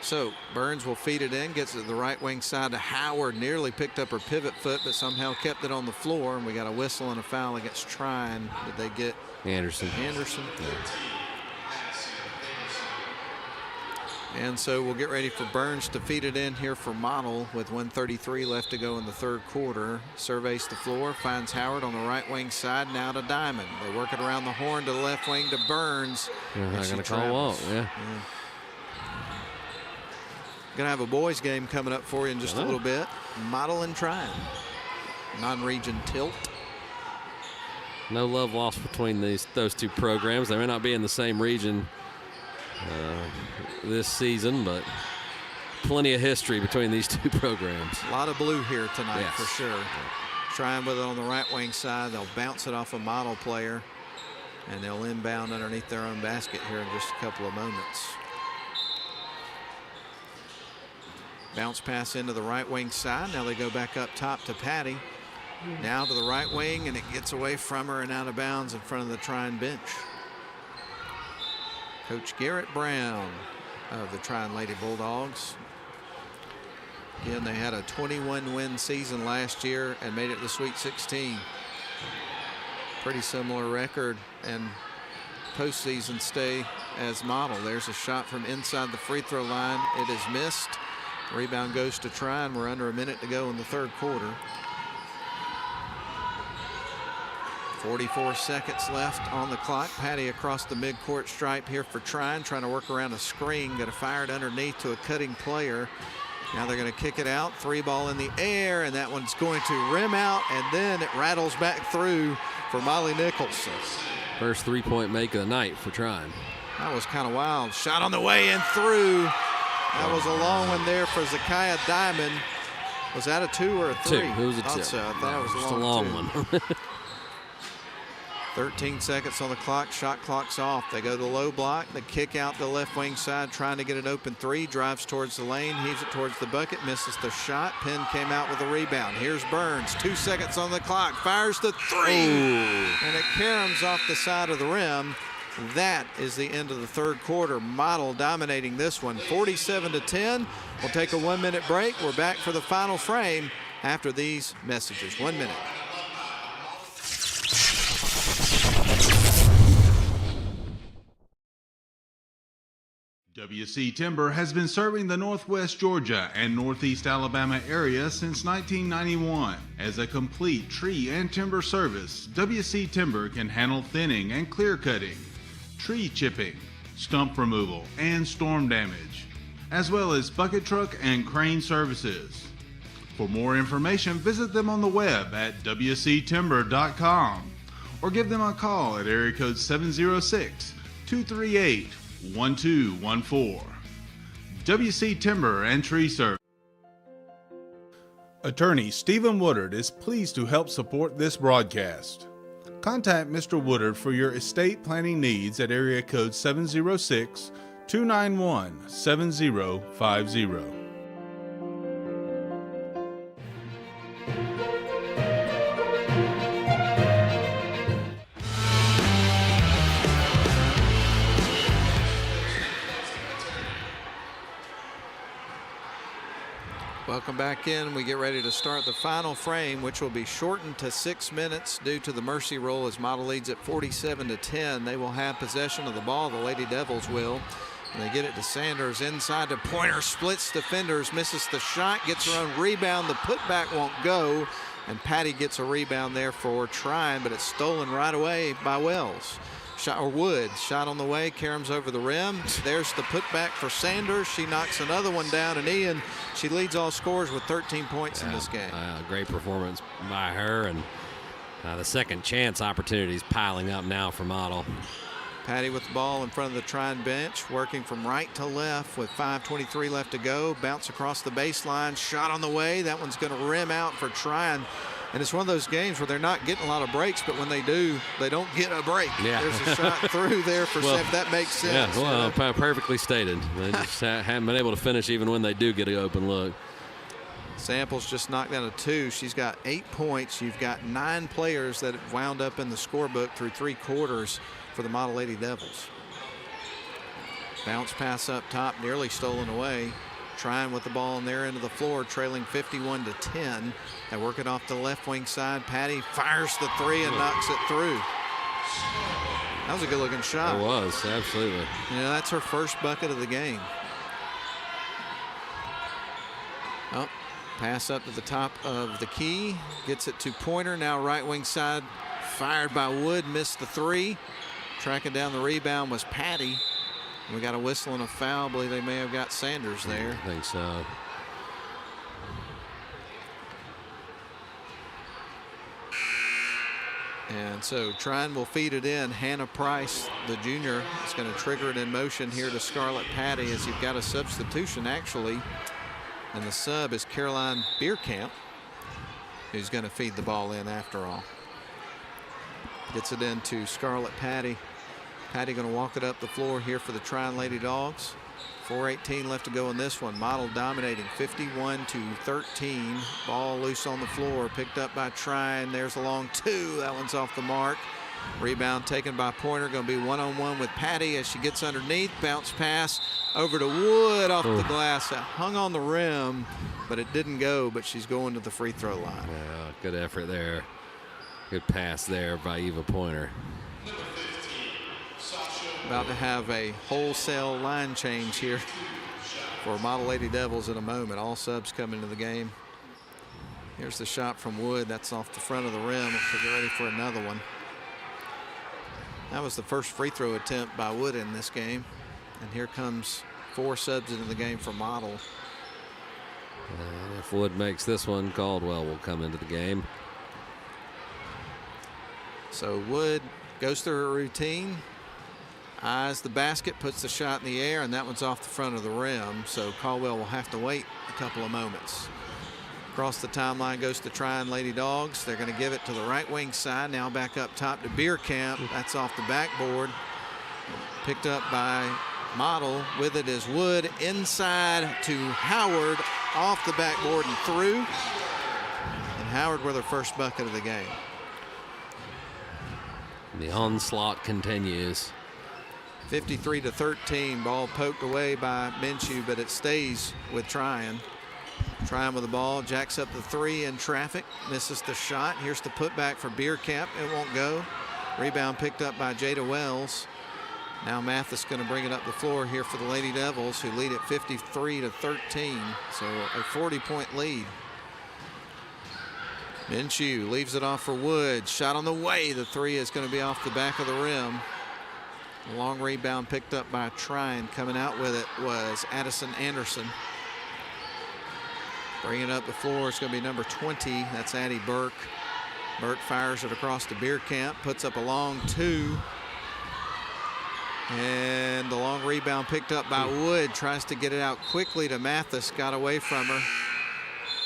[SPEAKER 3] So Burns will feed it in, gets it to the right wing side to Howard. Nearly picked up her pivot foot, but somehow kept it on the floor. And we got a whistle and a foul against Trion. Did they get
[SPEAKER 4] Anderson?
[SPEAKER 3] Yeah. And so we'll get ready for Burns to feed it in here for Model with 1:33 left to go in the third quarter. Surveys the floor, finds Howard on the right wing side, now to Diamond. They work it around the horn to the left wing to Burns.
[SPEAKER 4] They're not going to call walk, yeah.
[SPEAKER 3] Going to have a boys game coming up for you in just a little bit. Model and Trion. Non-region tilt.
[SPEAKER 4] No love lost between those two programs. They may not be in the same region this season, but plenty of history between these two programs.
[SPEAKER 3] A lot of blue here tonight, for sure. Trion with it on the right wing side. They'll bounce it off a Model player, and they'll inbound underneath their own basket here in just a couple of moments. Bounce pass into the right wing side. Now they go back up top to Patty. Now to the right wing, and it gets away from her and out of bounds in front of the Trion bench. Coach Garrett Brown of the Trion Lady Bulldogs. Again, they had a 21-win season last year and made it to Sweet 16. Pretty similar record and postseason stay as Model. There's a shot from inside the free throw line. It is missed. Rebound goes to Trion. We're under a minute to go in the third quarter. 44 seconds left on the clock. Patty across the midcourt stripe here for Trion, trying to work around a screen. Got to fire it underneath to a cutting player. Now they're going to kick it out. 3-ball in the air, and that one's going to rim out, and then it rattles back through for Molly Nichols.
[SPEAKER 4] First 3-point make of the night for Trion.
[SPEAKER 3] That was kind of wild. Shot on the way and through. That was a long one there for Zakiah Diamond. Was that a 2 or a 3?
[SPEAKER 4] 2. It was a 2.
[SPEAKER 3] I thought it was
[SPEAKER 4] just a long one.
[SPEAKER 3] 13 seconds on the clock. Shot clock's off. They go to the low block. They kick out the left wing side, trying to get an open 3. Drives towards the lane, heaves it towards the bucket, misses the shot. Penn came out with a rebound. Here's Burns. 2 seconds on the clock. Fires the 3. And it caroms off the side of the rim. That is the end of the third quarter. Model dominating this one, 47-10. We'll take a 1-minute break. We're back for the final frame after these messages. 1 minute.
[SPEAKER 1] WC Timber has been serving the Northwest Georgia and Northeast Alabama area since 1991. As a complete tree and timber service, WC Timber can handle thinning and clear cutting, tree chipping, stump removal, and storm damage, as well as bucket truck and crane services. For more information, visit them on the web at wctimber.com or give them a call at area code 706-238-1214. WC Timber and Tree Service. Attorney Stephen Woodard is pleased to help support this broadcast. Contact Mr. Woodard for your estate planning needs at area code 706-291-7050.
[SPEAKER 3] Welcome back in. We get ready to start the final frame, which will be shortened to 6 minutes due to the mercy roll as Model leads at 47-10. They will have possession of the ball. The Lady Devils will. And they get it to Sanders inside to Pointer, splits defenders, misses the shot, gets her own rebound. The putback won't go, and Patty gets a rebound there for Trion, but it's stolen right away by Wells. Wood, shot on the way, caroms over the rim. There's the putback for Sanders. She knocks another one down, and Ian, she leads all scorers with 13 points in this game.
[SPEAKER 4] Great performance by her, and the second chance opportunities piling up now for Model.
[SPEAKER 3] Patty with the ball in front of the Trion bench, working from right to left with 5:23 left to go. Bounce across the baseline, shot on the way. That one's going to rim out for Trion. And it's one of those games where they're not getting a lot of breaks, but when they do, they don't get a break.
[SPEAKER 4] Yeah.
[SPEAKER 3] There's a shot through there for Sam. That makes sense.
[SPEAKER 4] Yeah, well, perfectly stated. They just haven't been able to finish even when they do get an open look.
[SPEAKER 3] Samples just knocked down a 2. She's got 8 points. You've got 9 players that have wound up in the scorebook through 3 quarters for the Model Lady Devils. Bounce pass up top, nearly stolen away. Trion with the ball on their end of the floor, trailing 51-10. They work it off the left wing side. Patty fires the 3 and knocks it through. That was a good looking shot.
[SPEAKER 4] It was, absolutely.
[SPEAKER 3] You know, that's her first bucket of the game. Oh, pass up to the top of the key. Gets it to Pointer. Now right wing side. Fired by Wood. Missed the three. Tracking down the rebound was Patty. We got a whistle and a foul. I believe they may have got Sanders there.
[SPEAKER 4] I think so.
[SPEAKER 3] And so Trion will feed it in. Hannah Price, the junior, is going to trigger it in motion here to Scarlett Patty as you've got a substitution actually. And the sub is Caroline Bierkamp, who's going to feed the ball in after all. Gets it into Scarlett Patty. Patty going to walk it up the floor here for the Trion Lady Dogs. 4:18 left to go in this one. Model dominating 51-13. Ball loose on the floor, picked up by Trion. There's a long two. That one's off the mark. Rebound taken by Pointer. Going to be one-on-one with Patty as she gets underneath. Bounce pass over to Wood off the glass. It hung on the rim, but it didn't go. But she's going to the free throw line.
[SPEAKER 4] Yeah, good effort there. Good pass there by Eva Pointer.
[SPEAKER 3] About to have a wholesale line change here for Model Lady Devils in a moment. All subs come into the game. Here's the shot from Wood. That's off the front of the rim. So get ready for another one. That was the first free throw attempt by Wood in this game. And here comes 4 subs into the game for Model.
[SPEAKER 4] And if Wood makes this one, Caldwell will come into the game.
[SPEAKER 3] So Wood goes through her routine. Eyes the basket, puts the shot in the air, and that one's off the front of the rim. So Caldwell will have to wait a couple of moments. Across the timeline goes the Trion Lady Dogs. They're going to give it to the right wing side. Now back up top to Bierkamp. That's off the backboard. Picked up by Model. With it is Wood. Inside to Howard. Off the backboard and through. And Howard with her first bucket of the game.
[SPEAKER 4] The onslaught continues.
[SPEAKER 3] 53-13. Ball poked away by Minshew, but it stays with Trion. Trion with the ball, jacks up the three in traffic, misses the shot. Here's the putback for Bierkamp. It won't go. Rebound picked up by Jada Wells. Now Mathis going to bring it up the floor here for the Lady Devils, who lead at 53-13. So a 40-point lead. Minshew leaves it off for Wood. Shot on the way. The three is going to be off the back of the rim. A long rebound picked up by Trion. Coming out with it was Addison Anderson. Bringing it up the floor, it's going to be number 20. That's Addie Burke. Burke fires it across to Bierkamp, puts up a long two. And the long rebound picked up by Wood. Tries to get it out quickly to Mathis. Got away from her.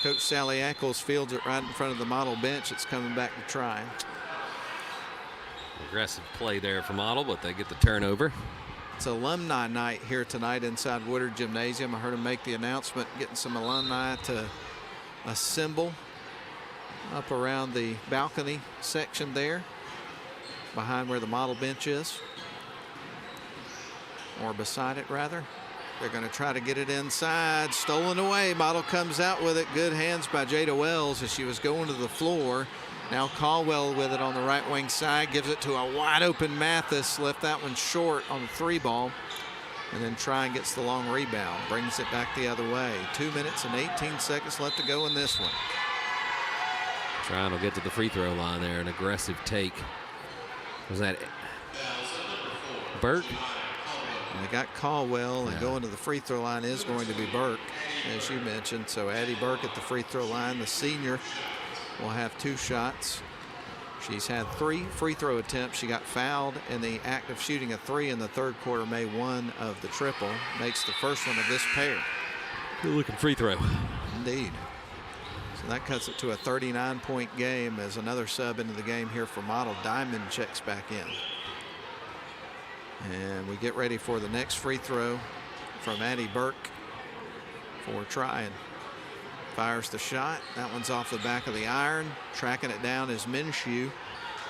[SPEAKER 3] Coach Sally Ackles fields it right in front of the Model bench. It's coming back to Trion.
[SPEAKER 4] Aggressive play there for Model, but they get the turnover.
[SPEAKER 3] It's alumni night here tonight inside Woodard Gymnasium. I heard him make the announcement, getting some alumni to assemble up around the balcony section there, behind where the Model bench is, or beside it rather. They're going to try to get it inside. Stolen away. Model comes out with it. Good hands by Jada Wells as she was going to the floor. Now Caldwell with it on the right wing side. Gives it to a wide open Mathis. Left that one short on the three ball. And then Trion gets the long rebound. Brings it back the other way. 2 minutes and 18 seconds left to go in this one.
[SPEAKER 4] Trion will get to the free throw line there. An aggressive take. Was that Burke?
[SPEAKER 3] And they got Caldwell, and going to the free throw line is going to be Burke, as you mentioned. So Addie Burke at the free throw line. The senior will have 2 shots. She's had 3 free throw attempts. She got fouled in the act of shooting a 3 in the third quarter, made 1 of the triple. Makes the first one of this pair.
[SPEAKER 4] Good looking free throw.
[SPEAKER 3] Indeed. So that cuts it to a 39-point game as another sub into the game here for Model. Diamond checks back in. And we get ready for the next free throw from Addie Burke for Trion. Fires the shot. That one's off the back of the iron. Tracking it down is Minshew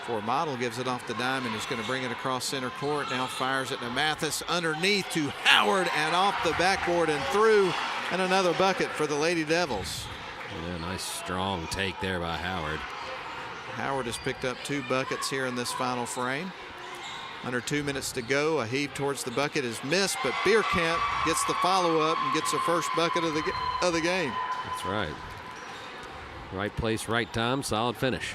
[SPEAKER 3] for Model. Gives it off to Diamond, who's going to bring it across center court. Now fires it to Mathis. Underneath to Howard and off the backboard and through. And another bucket for the Lady Devils.
[SPEAKER 4] Yeah, nice strong take there by Howard.
[SPEAKER 3] Howard has picked up 2 buckets here in this final frame. Under 2 minutes to go. A heave towards the bucket is missed, but Bierkamp gets the follow-up and gets the first bucket of the game.
[SPEAKER 4] That's right. Right place, right time, solid finish.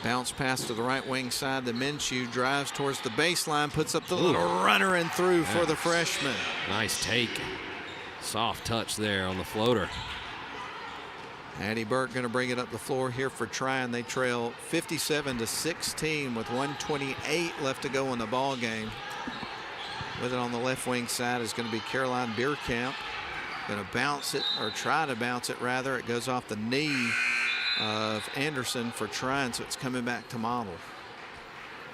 [SPEAKER 3] Bounce pass to the right wing side. The Minshew drives towards the baseline, puts up the little runner and through for the freshman.
[SPEAKER 4] Nice take. Soft touch there on the floater.
[SPEAKER 3] Addie Burke going to bring it up the floor here for Trion. They trail 57-16 with 1:28 left to go in the ball game. With it on the left wing side is going to be Caroline Bierkamp. Going to bounce it, or try to bounce it rather. It goes off the knee of Anderson for Trion, so it's coming back to Model.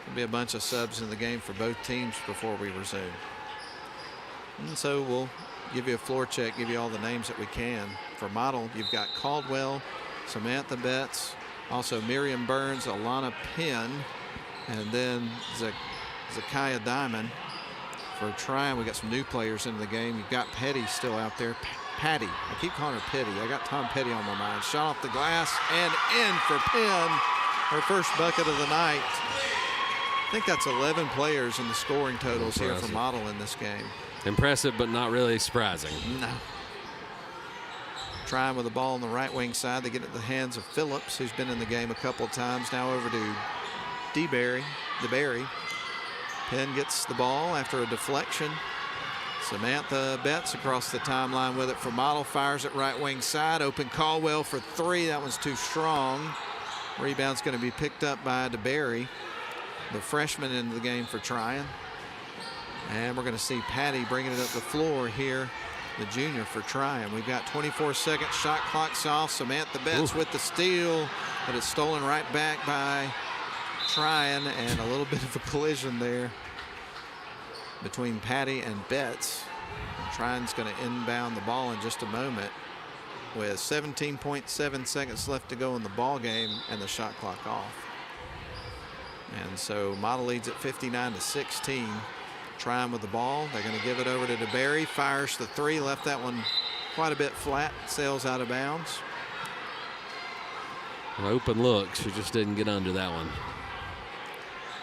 [SPEAKER 3] There'll be a bunch of subs in the game for both teams before we resume. And so we'll give you a floor check, give you all the names that we can. For Model, you've got Caldwell, Samantha Betts, also Miriam Burns, Alana Penn, and then Zakiah Diamond. For Trion, we got some new players into the game. You've got Petty still out there. Patty. I keep calling her Petty. I got Tom Petty on my mind. Shot off the glass and in for Penn. Her first bucket of the night. I think that's 11 players in the scoring totals here for Model in this game.
[SPEAKER 4] Impressive, but not really surprising.
[SPEAKER 3] No. Trion with the ball on the right wing side. They get it in the hands of Phillips, who's been in the game a couple of times. Now over to DeBerry. Penn gets the ball after a deflection. Samantha Betts across the timeline with it for Model. Fires it right wing side. Open Caldwell for three. That one's too strong. Rebound's going to be picked up by DeBerry, the freshman into the game for Trion. And we're going to see Patty bringing it up the floor here, the junior for Trion. We've got 24 seconds. Shot clock's off. Samantha Betts with the steal, but it's stolen right back by Trion, and a little bit of a collision there between Patty and Betts. Trion's going to inbound the ball in just a moment with 17.7 seconds left to go in the ball game and the shot clock off. And so Model leads at 59-16. Trion with the ball. They're going to give it over to DeBerry. Fires the three. Left that one quite a bit flat. Sails out of bounds.
[SPEAKER 4] An open look. She just didn't get under that one.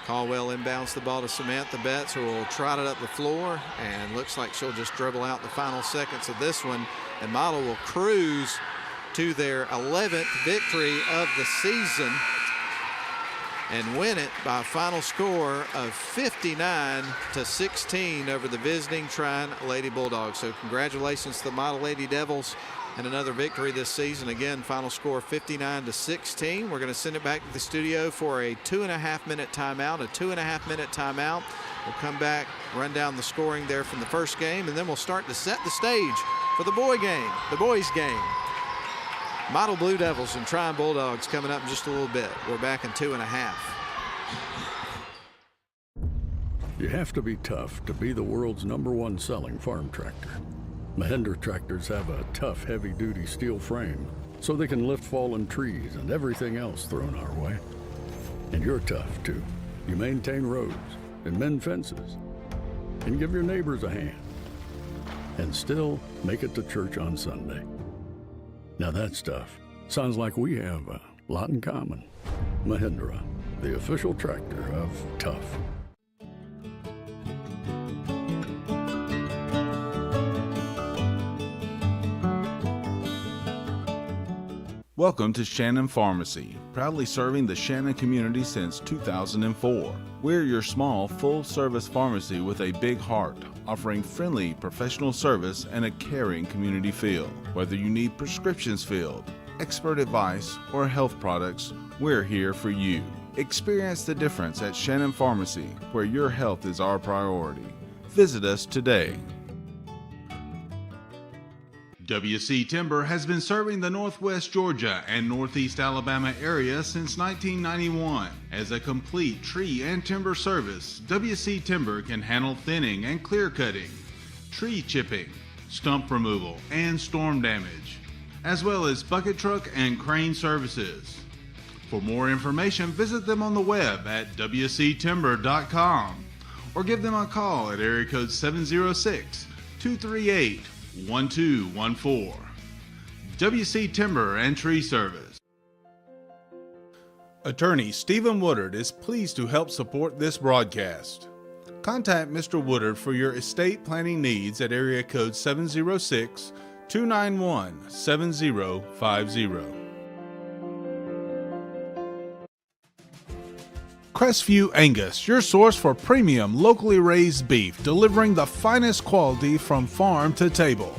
[SPEAKER 3] Caldwell inbounds the ball to Samantha Betts, who will trot it up the floor, and looks like she'll just dribble out the final seconds of this one. And Model will cruise to their 11th victory of the season and win it by a final score of 59-16 over the visiting Trion Lady Bulldogs. So congratulations to the Model Lady Devils and another victory this season. Again, final score 59-16. We're going to send it back to the studio for a 2.5-minute timeout. We'll come back, run down the scoring there from the first game, and then we'll start to set the stage for the boys game. Model Blue Devils and Trion Bulldogs coming up in just a little bit. We're back in 2.5.
[SPEAKER 2] You have to be tough to be the world's #1 selling farm tractor. Mahindra tractors have a tough, heavy-duty steel frame, so they can lift fallen trees and everything else thrown our way. And you're tough, too. You maintain roads and mend fences and give your neighbors a hand and still make it to church on Sunday. Now that stuff sounds like we have a lot in common. Mahindra, the official tractor of tough.
[SPEAKER 1] Welcome to Shannon Pharmacy, proudly serving the Shannon community since 2004. We're your small, full-service pharmacy with a big heart, offering friendly, professional service and a caring community feel. Whether you need prescriptions filled, expert advice, or health products, we're here for you. Experience the difference at Shannon Pharmacy, where your health is our priority. Visit us today. WC Timber has been serving the Northwest Georgia and Northeast Alabama area since 1991. As a complete tree and timber service, WC Timber can handle thinning and clear cutting, tree chipping, stump removal, and storm damage, as well as bucket truck and crane services. For more information, visit them on the web at wctimber.com or give them a call at area code 706-238-1214. WC Timber and Tree Service. Attorney Stephen Woodard is pleased to help support this broadcast. Contact Mr. Woodard for your estate planning needs at area code 291-7050. Crestview Angus, your source for premium locally raised beef, delivering the finest quality from farm to table.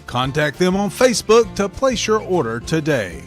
[SPEAKER 1] Contact them on Facebook to place your order today.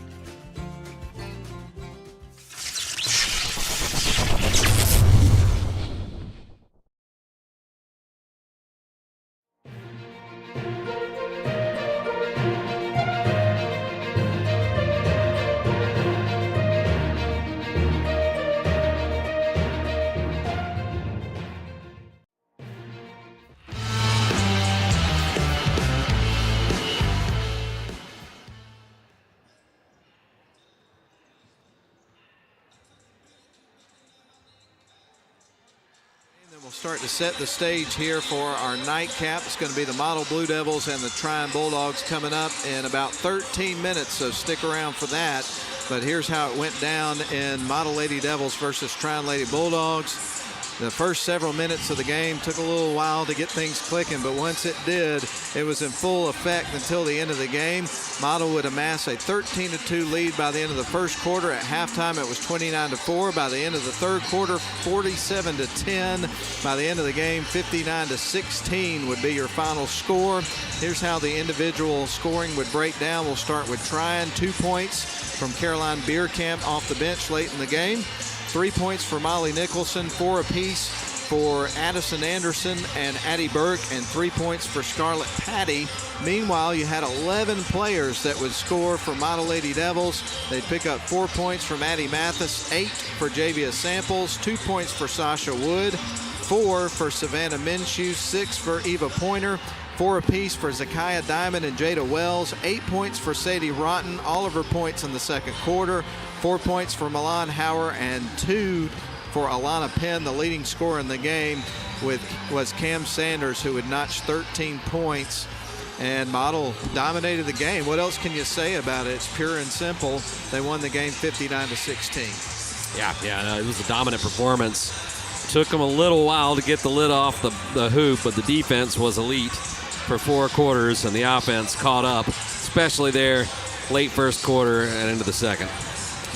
[SPEAKER 3] Start to set the stage here for our nightcap. It's going to be the Model Blue Devils and the Trion Bulldogs coming up in about 13 minutes, so stick around for that. But here's how it went down in Model Lady Devils versus Trion Lady Bulldogs. The first several minutes of the game took a little while to get things clicking, but once it did, it was in full effect until the end of the game. Model would amass a 13-2 lead by the end of the first quarter. At halftime, it was 29-4. By the end of the third quarter, 47-10. By the end of the game, 59-16 would be your final score. Here's how the individual scoring would break down. We'll start with Trion, 2 points from Caroline Bierkamp off the bench late in the game. 3 points for Molly Nicholson, 4 apiece for Addison Anderson and Addie Burke, and 3 points for Scarlett Patty. Meanwhile, you had 11 players that would score for Model Lady Devils. They'd pick up 4 points from Addie Mathis, 8 for Javia Samples, 2 points for Sasha Wood, 4 for Savannah Minshew, 6 for Eva Pointer, 4 apiece for Zakiah Diamond and Jada Wells, 8 points for Sadie Rotten, all of her points in the second quarter, 4 points for Milan Hauer, and 2 for Alana Penn. The leading scorer in the game was Cam Sanders, who had notched 13 points. And Model dominated the game. What else can you say about it? It's pure and simple. They won the game 59-16.
[SPEAKER 4] Yeah, no, it was a dominant performance. Took them a little while to get the lid off the hoop, but the defense was elite for 4 quarters, and the offense caught up, especially there late first quarter and into the second.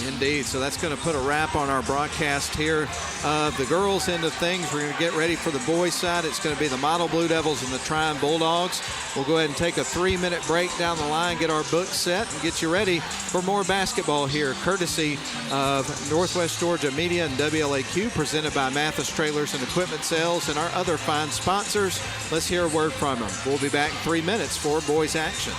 [SPEAKER 3] Indeed. So that's going to put a wrap on our broadcast here of the girls' end of things. We're going to get ready for the boys' side. It's going to be the Model Blue Devils and the Trion Bulldogs. We'll go ahead and take a 3-minute break down the line, get our books set, and get you ready for more basketball here, courtesy of Northwest Georgia Media and WLAQ, presented by Mathis Trailers and Equipment Sales and our other fine sponsors. Let's hear a word from them. We'll be back in 3 minutes for boys' action.